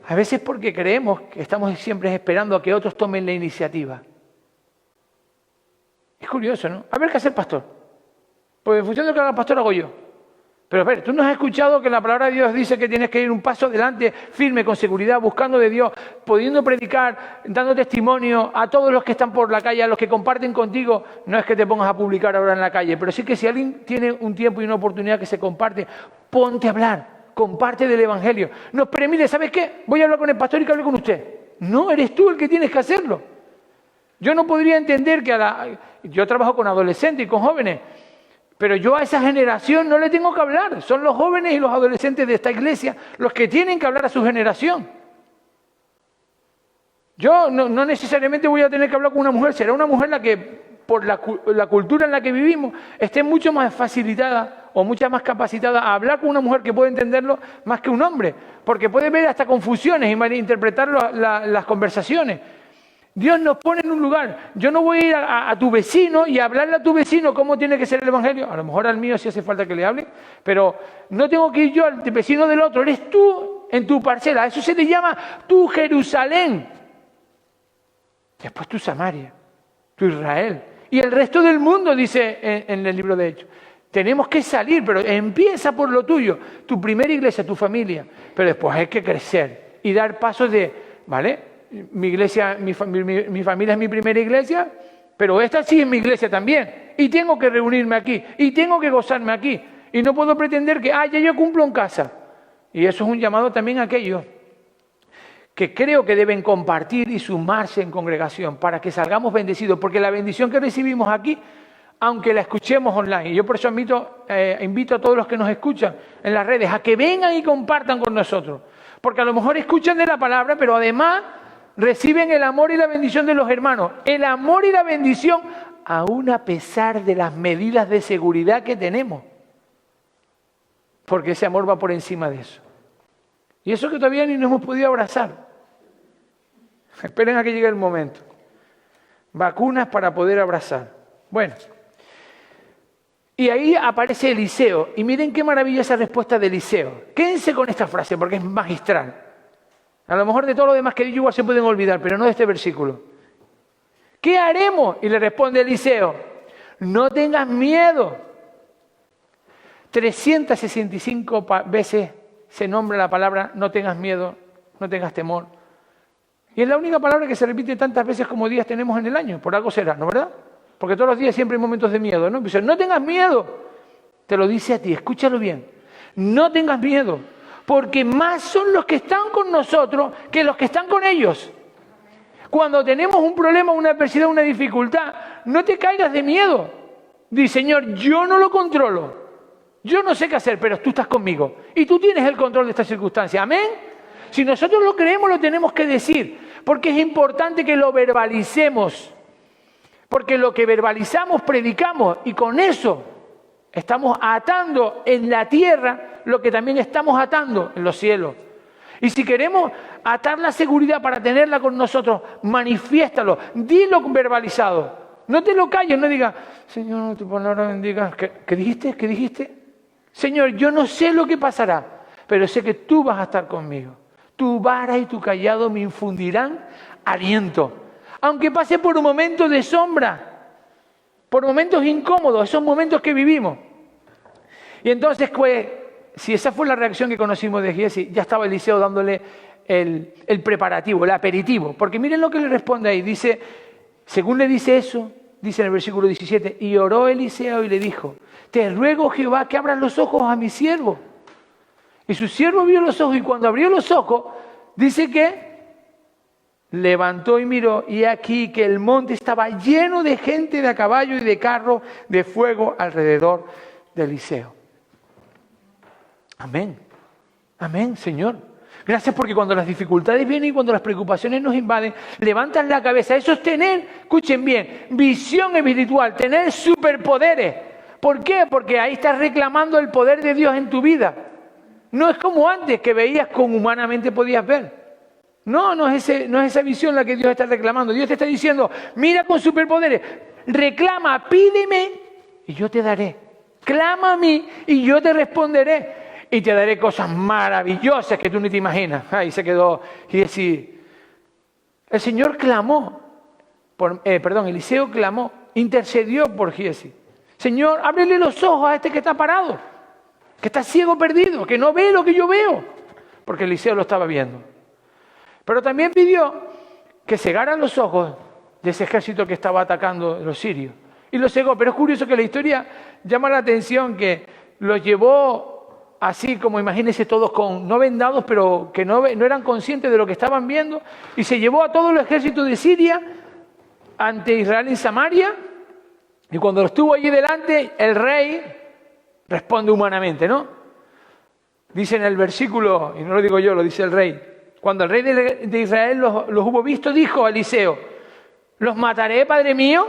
A veces porque creemos que estamos siempre esperando a que otros tomen la iniciativa. Es curioso, ¿no? A ver qué hace el pastor. Pues en función de lo que haga el pastor hago yo. Pero a ver, ¿tú no has escuchado que la palabra de Dios dice que tienes que ir un paso adelante, firme, con seguridad, buscando de Dios, pudiendo predicar, dando testimonio a todos los que están por la calle, a los que comparten contigo? No es que te pongas a publicar ahora en la calle, pero sí que si alguien tiene un tiempo y una oportunidad que se comparte, ponte a hablar, comparte del Evangelio. No, pero mire, ¿sabes qué? Voy a hablar con el pastor y que hable con usted. No, eres tú el que tienes que hacerlo. Yo no podría entender que yo trabajo con adolescentes y con jóvenes, pero yo a esa generación no le tengo que hablar. Son los jóvenes y los adolescentes de esta iglesia los que tienen que hablar a su generación. Yo no necesariamente voy a tener que hablar con una mujer. Será una mujer la que, por la cultura en la que vivimos, esté mucho más facilitada o mucha más capacitada a hablar con una mujer que puede entenderlo más que un hombre, porque puede ver hasta confusiones y malinterpretar las conversaciones. Dios nos pone en un lugar. Yo no voy a ir a tu vecino y a hablarle a tu vecino cómo tiene que ser el Evangelio. A lo mejor al mío sí hace falta que le hable, pero no tengo que ir yo al vecino del otro. Eres tú en tu parcela. Eso se le llama tu Jerusalén. Después tu Samaria, tu Israel. Y el resto del mundo, dice en el libro de Hechos. Tenemos que salir, pero empieza por lo tuyo. Tu primera iglesia, tu familia. Pero después hay que crecer y dar pasos ¿vale? Mi iglesia, mi familia es mi primera iglesia, pero esta sí es mi iglesia también. Y tengo que reunirme aquí, y tengo que gozarme aquí. Y no puedo pretender que, ya yo cumplo en casa. Y eso es un llamado también a aquellos que creo que deben compartir y sumarse en congregación para que salgamos bendecidos. Porque la bendición que recibimos aquí, aunque la escuchemos online, y yo por eso invito a todos los que nos escuchan en las redes a que vengan y compartan con nosotros. Porque a lo mejor escuchan de la palabra, pero además reciben el amor y la bendición de los hermanos. El amor y la bendición, aún a pesar de las medidas de seguridad que tenemos. porque ese amor va por encima de eso. Y eso que todavía ni nos hemos podido abrazar. Esperen a que llegue el momento. Vacunas para poder abrazar. Bueno. Y ahí aparece Eliseo. Y miren qué maravillosa respuesta de Eliseo. Quédense con esta frase porque es magistral. A lo mejor de todo lo demás que digo igual se pueden olvidar, pero no de este versículo. ¿Qué haremos? Y le responde Eliseo, no tengas miedo. 365 veces se nombra la palabra no tengas miedo, no tengas temor. Y es la única palabra que se repite tantas veces como días tenemos en el año. Por algo será, ¿no verdad? Porque todos los días siempre hay momentos de miedo, ¿no? Dice, no tengas miedo. Te lo dice a ti, escúchalo bien. No tengas miedo, porque más son los que están con nosotros que los que están con ellos. Cuando tenemos un problema, una adversidad, una dificultad, no te caigas de miedo. Dice, Señor, yo no lo controlo. Yo no sé qué hacer, pero tú estás conmigo. Y tú tienes el control de esta circunstancia. ¿Amén? Si nosotros lo creemos, lo tenemos que decir. Porque es importante que lo verbalicemos. Porque lo que verbalizamos, predicamos. Y con eso estamos atando en la tierra lo que también estamos atando en los cielos. Y si queremos atar la seguridad para tenerla con nosotros, manifiéstalo, dilo verbalizado. No te lo calles, no digas, Señor, tu palabra bendiga. ¿Qué dijiste? ¿Qué dijiste? Señor, yo no sé lo que pasará, pero sé que tú vas a estar conmigo. Tu vara y tu callado me infundirán aliento. Aunque pase por un momento de sombra, por momentos incómodos, esos momentos que vivimos. Y entonces, pues, si esa fue la reacción que conocimos de Giesi, ya estaba Eliseo dándole el preparativo, el aperitivo. Porque miren lo que le responde ahí. Dice, según le dice eso, dice en el versículo 17, y oró Eliseo y le dijo, te ruego, Jehová, que abras los ojos a mi siervo. Y su siervo vio los ojos, y cuando abrió los ojos, dice que levantó y miró, y aquí que el monte estaba lleno de gente de a caballo y de carro de fuego alrededor de Eliseo. Amén. Amén, Señor. Gracias porque cuando las dificultades vienen y cuando las preocupaciones nos invaden, levantan la cabeza. Eso es tener, escuchen bien, visión espiritual, tener superpoderes. ¿Por qué? Porque ahí estás reclamando el poder de Dios en tu vida. No es como antes que veías como humanamente podías ver. No es esa visión la que Dios está reclamando. Dios te está diciendo, mira con superpoderes, reclama, pídeme y yo te daré. Clama a mí y yo te responderé. Y te daré cosas maravillosas que tú ni te imaginas. Ahí se quedó Giesi. El Señor clamó, Eliseo clamó, intercedió por Giesi. Señor, ábrele los ojos a este que está parado, que está ciego perdido, que no ve lo que yo veo. Porque Eliseo lo estaba viendo. Pero también pidió que cegaran los ojos de ese ejército que estaba atacando los sirios. Y los cegó. Pero es curioso que la historia llama la atención que los llevó así como imagínense todos no vendados, pero que no eran conscientes de lo que estaban viendo, y se llevó a todo el ejército de Siria ante Israel en Samaria, y cuando lo estuvo allí delante, el rey responde humanamente, ¿no? Dice en el versículo, y no lo digo yo, lo dice el rey, cuando el rey de Israel los hubo visto, dijo a Eliseo, ¿los mataré, padre mío?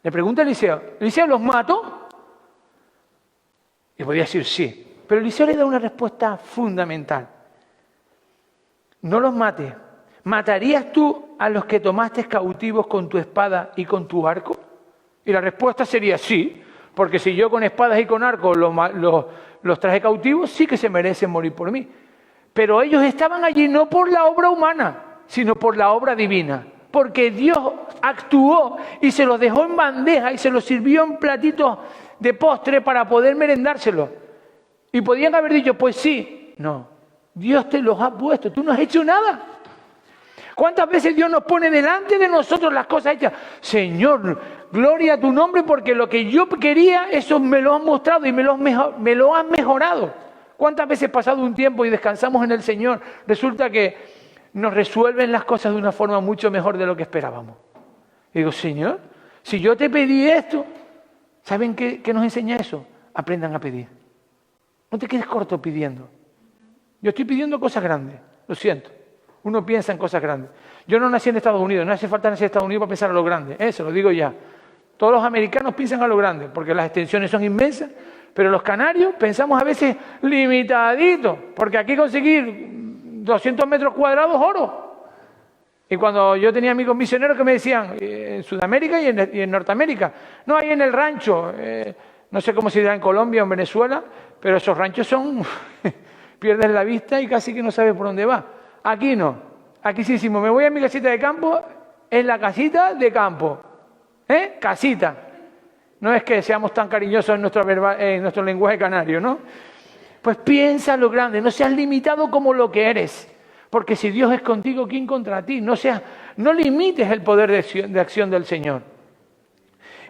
Le pregunta Eliseo, ¿Eliseo los mato? Y podía decir sí. Pero Eliseo le da una respuesta fundamental. No los mates. ¿Matarías tú a los que tomaste cautivos con tu espada y con tu arco? Y la respuesta sería sí, porque si yo con espadas y con arco los traje cautivos, sí que se merecen morir por mí. Pero ellos estaban allí no por la obra humana, sino por la obra divina. Porque Dios actuó y se los dejó en bandeja y se los sirvió en platitos de postre para poder merendárselo. Y podían haber dicho, pues sí. No, Dios te los ha puesto, tú no has hecho nada. ¿Cuántas veces Dios nos pone delante de nosotros las cosas hechas? Señor, gloria a tu nombre porque lo que yo quería, eso me lo has mostrado y me lo has mejorado. ¿Cuántas veces pasado un tiempo y descansamos en el Señor, resulta que nos resuelven las cosas de una forma mucho mejor de lo que esperábamos? Y digo, Señor, si yo te pedí esto, ¿saben qué nos enseña eso? Aprendan a pedir. No te quedes corto pidiendo. Yo estoy pidiendo cosas grandes, lo siento. Uno piensa en cosas grandes. Yo no nací en Estados Unidos, no hace falta nacer en Estados Unidos para pensar en lo grande. Eso lo digo ya. Todos los americanos piensan a lo grande, porque las extensiones son inmensas, Pero los canarios pensamos a veces limitaditos, porque aquí conseguir 200 metros cuadrados oro. Y cuando yo tenía amigos misioneros que me decían, en Sudamérica y en Norteamérica, no, hay en el rancho, no sé cómo se dirá en Colombia o en Venezuela, pero esos ranchos son, pierdes la vista y casi que no sabes por dónde va. Aquí no, aquí sí decimos, me voy a mi casita de campo, es la casita de campo, casita. No es que seamos tan cariñosos en nuestro lenguaje canario, ¿no? Pues piensa lo grande, no seas limitado como lo que eres. Porque si Dios es contigo, ¿quién contra ti? No limites el poder de acción del Señor.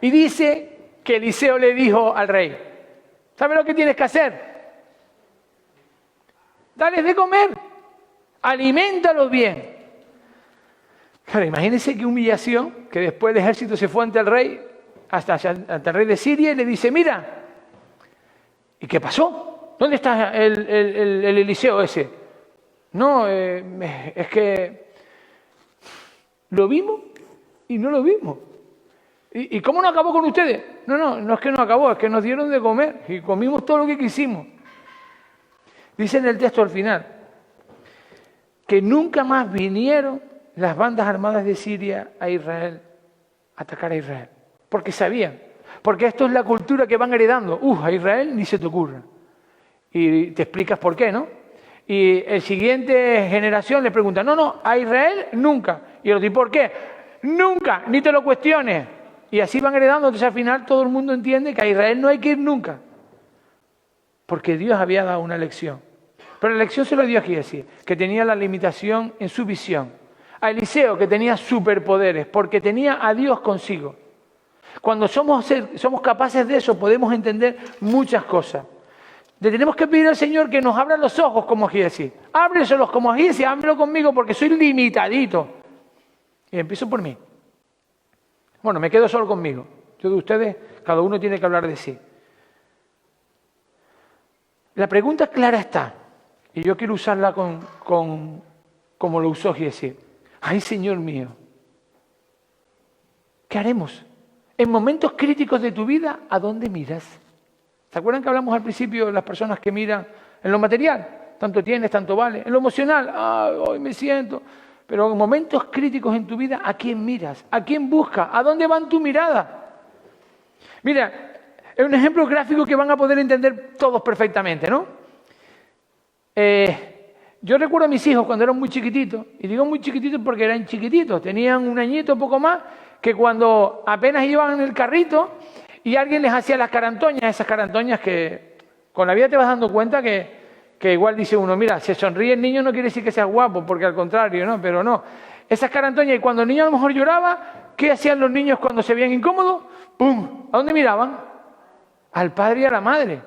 Y dice que Eliseo le dijo al rey, ¿sabes lo que tienes que hacer? Dales de comer, aliméntalos bien. Claro, imagínense qué humillación, que después el ejército se fue ante el rey, hasta el rey de Siria, y le dice, mira, ¿y qué pasó? ¿Dónde está el Eliseo ese? No, es que lo vimos y no lo vimos. ¿Y cómo no acabó con ustedes? No es que no acabó, es que nos dieron de comer y comimos todo lo que quisimos. Dice en el texto al final que nunca más vinieron las bandas armadas de Siria a Israel, a atacar a Israel. Porque sabían, porque esto es la cultura que van heredando. A Israel ni se te ocurra. Y te explicas por qué, ¿no? Y el siguiente generación le pregunta, no, a Israel nunca. Y el otro, ¿y por qué? Nunca, ni te lo cuestiones. Y así van heredando, entonces al final todo el mundo entiende que a Israel no hay que ir nunca. Porque Dios había dado una lección. Pero la lección se lo dio a Giesi, que tenía la limitación en su visión. A Eliseo, que tenía superpoderes, porque tenía a Dios consigo. Cuando somos capaces de eso, podemos entender muchas cosas. Le tenemos que pedir al Señor que nos abra los ojos como Giesi. Ábreselos como Giesi, ábrelo conmigo porque soy limitadito. Y empiezo por mí. Bueno, me quedo solo conmigo. Yo de ustedes, cada uno tiene que hablar de sí. La pregunta clara está, y yo quiero usarla como lo usó Giesi. Ay, Señor mío, ¿qué haremos? En momentos críticos de tu vida, ¿a dónde miras? ¿Se acuerdan que hablamos al principio de las personas que miran en lo material? Tanto tienes, tanto vale. En lo emocional, hoy me siento. Pero en momentos críticos en tu vida, ¿a quién miras? ¿A quién buscas? ¿A dónde van tu mirada? Mira, es un ejemplo gráfico que van a poder entender todos perfectamente, ¿no? Yo recuerdo a mis hijos cuando eran muy chiquititos, y digo muy chiquititos porque eran chiquititos, tenían un añito, poco más, que cuando apenas iban en el carrito y alguien les hacía las carantoñas, esas carantoñas que con la vida te vas dando cuenta que igual dice uno, mira, si sonríe el niño no quiere decir que sea guapo, porque al contrario, ¿no? Pero no, esas carantoñas, y cuando el niño a lo mejor lloraba, ¿qué hacían los niños cuando se veían incómodos? ¡Pum! ¿A dónde miraban? Al padre y a la madre.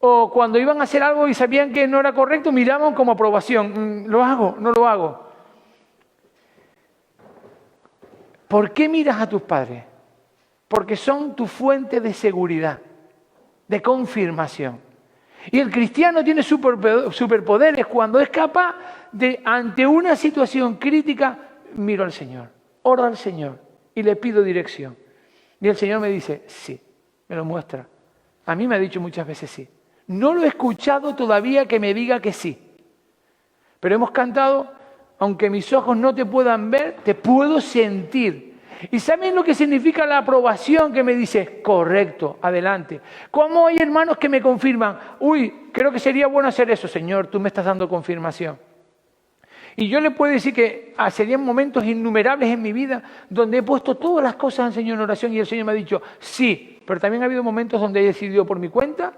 O cuando iban a hacer algo y sabían que no era correcto, miraban como aprobación. ¿Lo hago? ¿No lo hago? ¿Por qué miras a tus padres? Porque son tu fuente de seguridad, de confirmación. Y el cristiano tiene superpoderes cuando es capaz de, ante una situación crítica, miro al Señor, oro al Señor y le pido dirección. Y el Señor me dice, sí, me lo muestra. A mí me ha dicho muchas veces sí. No lo he escuchado todavía que me diga que sí. Pero hemos cantado, aunque mis ojos no te puedan ver, te puedo sentir. ¿Y saben lo que significa la aprobación que me dice? Correcto, adelante. ¿Cómo hay hermanos que me confirman? Creo que sería bueno hacer eso, Señor, tú me estás dando confirmación. Y yo le puedo decir que serían momentos innumerables en mi vida donde he puesto todas las cosas al Señor en oración y el Señor me ha dicho sí, pero también ha habido momentos donde he decidido por mi cuenta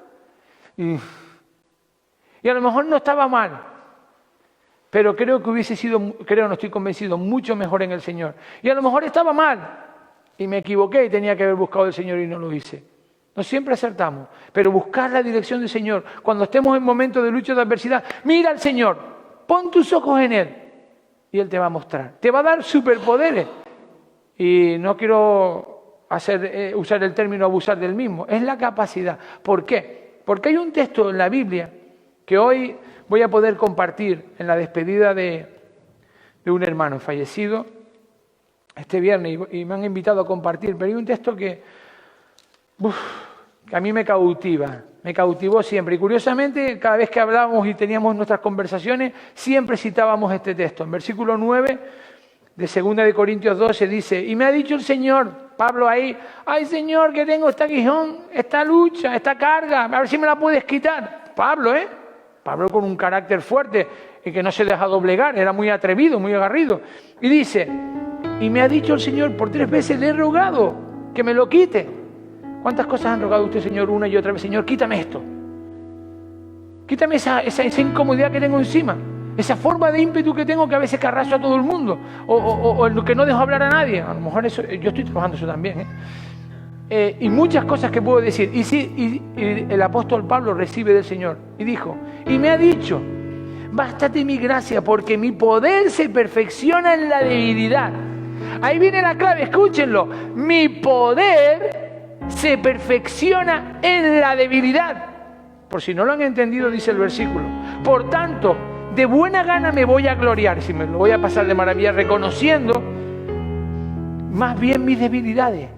y a lo mejor no estaba mal, pero creo que hubiese sido, no estoy convencido, mucho mejor en el Señor. Y a lo mejor estaba mal y me equivoqué y tenía que haber buscado al Señor y no lo hice. No siempre acertamos, pero buscar la dirección del Señor. Cuando estemos en momentos de lucha, de adversidad, mira al Señor, pon tus ojos en Él y Él te va a mostrar. Te va a dar superpoderes. Y no quiero usar el término abusar del mismo, es la capacidad. ¿Por qué? Porque hay un texto en la Biblia que hoy voy a poder compartir en la despedida de un hermano fallecido este viernes y me han invitado a compartir, pero hay un texto que que a mí me cautiva, me cautivó siempre. Y curiosamente, cada vez que hablábamos y teníamos nuestras conversaciones, siempre citábamos este texto. En versículo 9 de 2 de Corintios 12 dice, y me ha dicho el Señor, Pablo ahí, ay Señor, que tengo este aguijón, esta lucha, esta carga, a ver si me la puedes quitar. Pablo, Pablo con un carácter fuerte y que no se deja doblegar, era muy atrevido, muy agarrido. Y dice, y me ha dicho el Señor, por 3 veces le he rogado que me lo quite. ¿Cuántas cosas han rogado usted, Señor, una y otra vez? Señor, quítame esto. Quítame esa incomodidad que tengo encima. Esa forma de ímpetu que tengo que a veces que arraso a todo el mundo. O el que no dejo hablar a nadie. A lo mejor eso, yo estoy trabajando eso también. Y muchas cosas que puedo decir. Y el apóstol Pablo recibe del Señor. Y dijo, y me ha dicho, bástate mi gracia porque mi poder se perfecciona en la debilidad. Ahí viene la clave, escúchenlo. Mi poder se perfecciona en la debilidad. Por si no lo han entendido, dice el versículo. Por tanto, de buena gana me voy a gloriar, si me lo voy a pasar de maravilla, reconociendo más bien mis debilidades,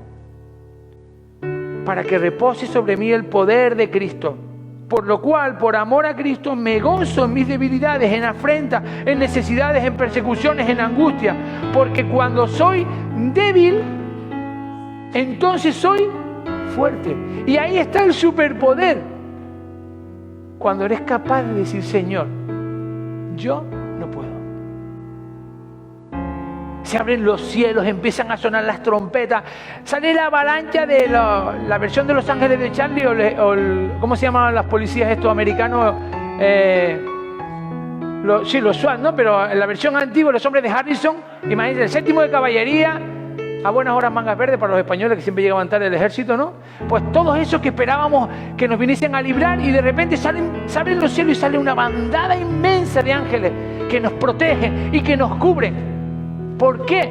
para que repose sobre mí el poder de Cristo. Por lo cual, por amor a Cristo, me gozo en mis debilidades, en afrentas, en necesidades, en persecuciones, en angustia. Porque cuando soy débil, entonces soy fuerte. Y ahí está el superpoder. Cuando eres capaz de decir, Señor, yo no puedo. Se abren los cielos, empiezan a sonar las trompetas, sale la avalancha de la versión de Los Ángeles de Charlie ¿cómo se llaman las policías estos americanos? Los SWAT, ¿no? Pero en la versión antigua, los hombres de Harrison, imagínense, el 7º de caballería, a buenas horas mangas verdes para los españoles que siempre llegaban tarde del ejército, ¿no? Pues todos esos que esperábamos que nos viniesen a librar y de repente se abren los cielos y sale una bandada inmensa de ángeles que nos protegen y que nos cubren. ¿Por qué?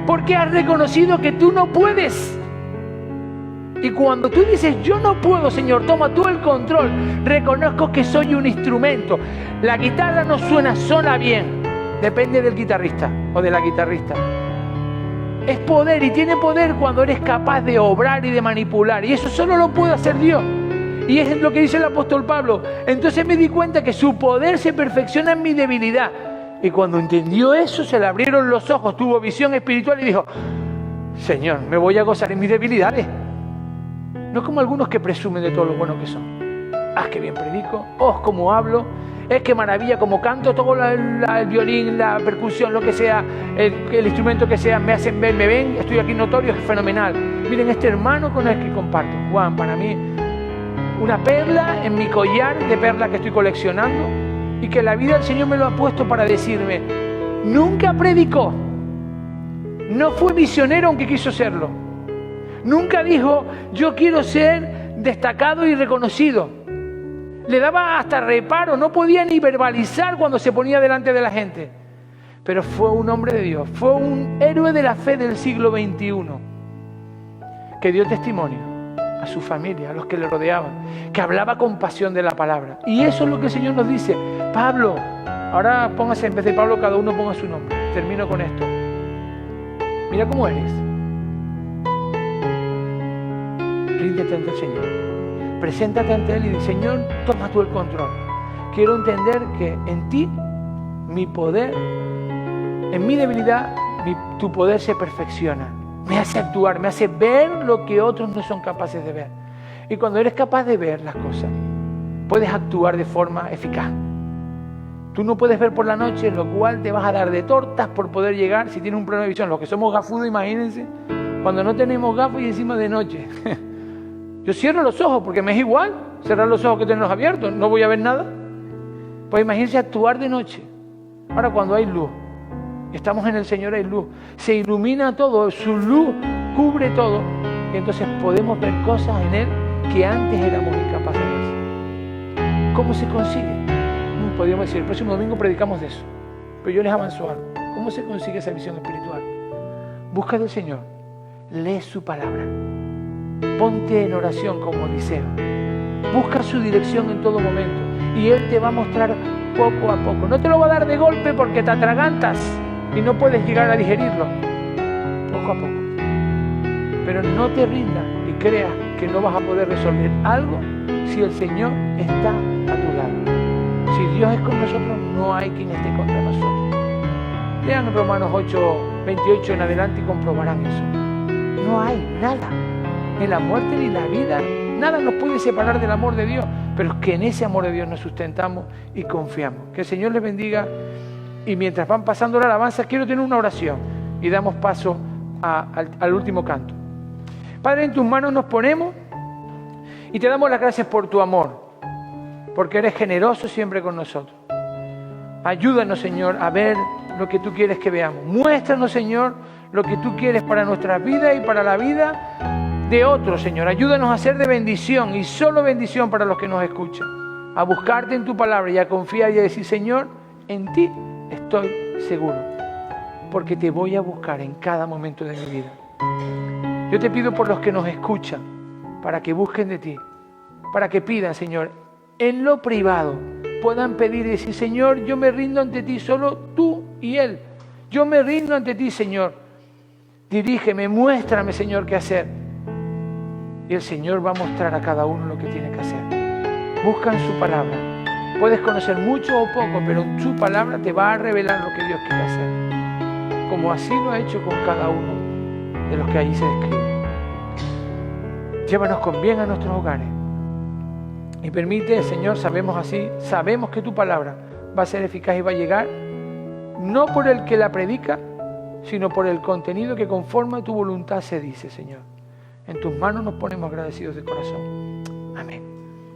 Porque has reconocido que tú no puedes. Y cuando tú dices, yo no puedo, Señor, toma tú el control. Reconozco que soy un instrumento. La guitarra no suena sola bien. Depende del guitarrista o de la guitarrista. Es poder y tiene poder cuando eres capaz de obrar y de manipular. Y eso solo lo puede hacer Dios. Y es lo que dice el apóstol Pablo. Entonces me di cuenta que su poder se perfecciona en mi debilidad. Y cuando entendió eso, se le abrieron los ojos, tuvo visión espiritual y dijo, Señor, me voy a gozar en mis debilidades. No como algunos que presumen de todo lo bueno que son. Ah, qué bien predico, cómo hablo, es que maravilla como canto, todo el violín, la percusión, lo que sea, el instrumento que sea, me hacen ver, me ven, estoy aquí notorio, es fenomenal. Miren este hermano con el que comparto, Juan, para mí, una perla en mi collar de perlas que estoy coleccionando. Y que la vida del Señor me lo ha puesto para decirme, nunca predicó, no fue misionero aunque quiso serlo, nunca dijo, yo quiero ser destacado y reconocido. Le daba hasta reparo, no podía ni verbalizar cuando se ponía delante de la gente. Pero fue un hombre de Dios, fue un héroe de la fe del siglo XXI, que dio testimonio a su familia, a los que le rodeaban, que hablaba con pasión de la palabra. Y eso es lo que el Señor nos dice. Pablo, ahora póngase, en vez de Pablo, cada uno ponga su nombre. Termino con esto. Mira cómo eres. Ríndete ante el Señor. Preséntate ante Él y dice, Señor, toma tú el control. Quiero entender que en ti, mi poder, en mi debilidad, tu poder se perfecciona. Me hace actuar, me hace ver lo que otros no son capaces de ver. Y cuando eres capaz de ver las cosas, puedes actuar de forma eficaz. Tú no puedes ver por la noche, lo cual te vas a dar de tortas por poder llegar si tienes un problema de visión. Los que somos gafudos, imagínense, cuando no tenemos gafas y encima de noche. Yo cierro los ojos porque me es igual cerrar los ojos que tenerlos abiertos, no voy a ver nada. Pues imagínense actuar de noche. Ahora cuando hay luz, estamos en el Señor, hay luz, se ilumina todo, su luz cubre todo y entonces podemos ver cosas en Él que antes éramos incapaces de ver. ¿Cómo se consigue? Podríamos decir, el próximo domingo predicamos de eso, pero yo les avanzo algo. ¿Cómo se consigue esa visión espiritual? Busca del Señor, lee su palabra, ponte en oración como Eliseo, busca su dirección en todo momento y Él te va a mostrar poco a poco. No te lo va a dar de golpe porque te atragantas y no puedes llegar a digerirlo. Poco a poco. Pero no te rindas y creas que no vas a poder resolver algo si el Señor está a tu lado. Si Dios es con nosotros, no hay quien esté contra nosotros. Lean Romanos 8, 28 en adelante y comprobarán eso. No hay nada, ni la muerte ni la vida, nada nos puede separar del amor de Dios, pero es que en ese amor de Dios nos sustentamos y confiamos. Que el Señor les bendiga, y mientras van pasando la alabanza, quiero tener una oración y damos paso al último canto. Padre, en tus manos nos ponemos y te damos las gracias por tu amor, porque eres generoso siempre con nosotros. Ayúdanos, Señor, a ver lo que tú quieres que veamos. Muéstranos, Señor, lo que tú quieres para nuestra vida y para la vida de otros, Señor. Ayúdanos a ser de bendición y solo bendición para los que nos escuchan. A buscarte en tu palabra y a confiar y a decir, Señor, en ti estoy seguro, porque te voy a buscar en cada momento de mi vida. Yo te pido por los que nos escuchan, para que busquen de ti, para que pidan, Señor, en lo privado, puedan pedir y decir, Señor, yo me rindo ante ti, solo tú y Él. Yo me rindo ante ti, Señor. Dirígeme, muéstrame, Señor, qué hacer. Y el Señor va a mostrar a cada uno lo que tiene que hacer. Busca en su palabra. Puedes conocer mucho o poco, pero en su palabra te va a revelar lo que Dios quiere hacer, como así lo ha hecho con cada uno de los que allí se describen. Llévanos con bien a nuestros hogares y permite, Señor, sabemos que tu palabra va a ser eficaz y va a llegar no por el que la predica, sino por el contenido que conforme a tu voluntad se dice, Señor. En tus manos nos ponemos agradecidos de corazón. Amén.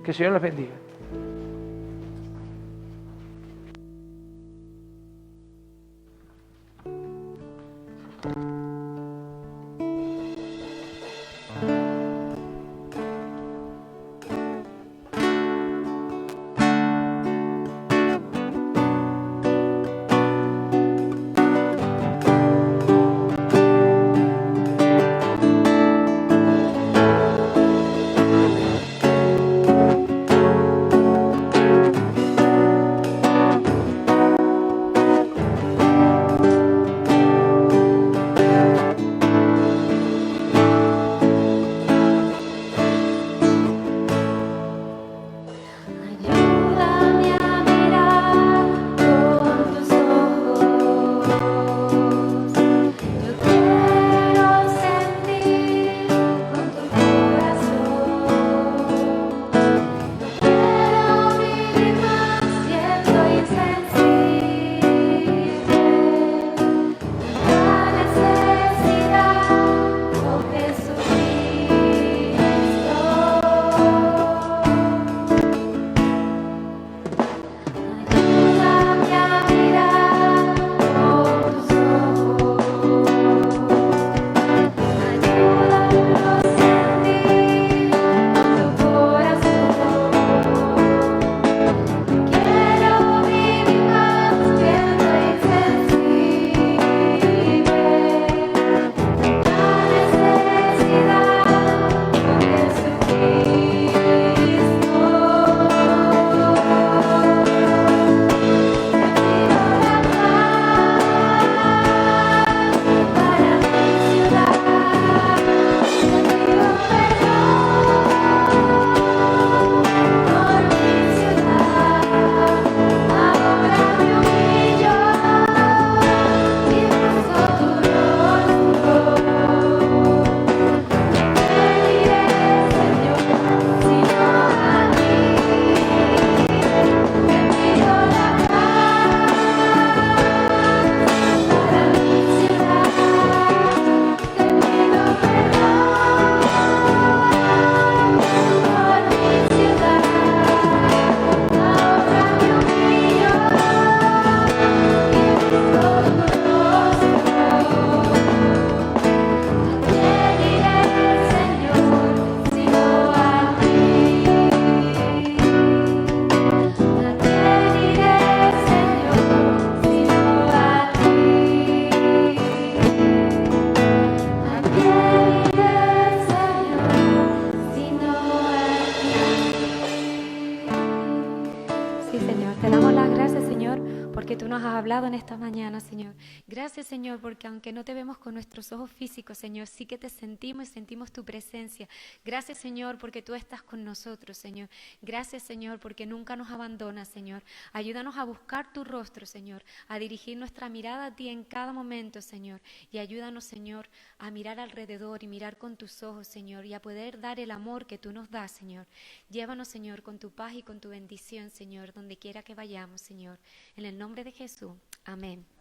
Que el Señor los bendiga. porque tú nos has hablado en esta mañana, Señor. Gracias, Señor, porque aunque no te vemos con nuestros ojos físicos, Señor, sí que te sentimos y sentimos tu presencia. Gracias, Señor, porque tú estás con nosotros, Señor. Gracias, Señor, porque nunca nos abandonas, Señor. Ayúdanos a buscar tu rostro, Señor, a dirigir nuestra mirada a ti en cada momento, Señor. Y ayúdanos, Señor, a mirar alrededor y mirar con tus ojos, Señor, y a poder dar el amor que tú nos das, Señor. Llévanos, Señor, con tu paz y con tu bendición, Señor, donde quiera que vayamos, Señor. En el nombre de Jesús. Amén.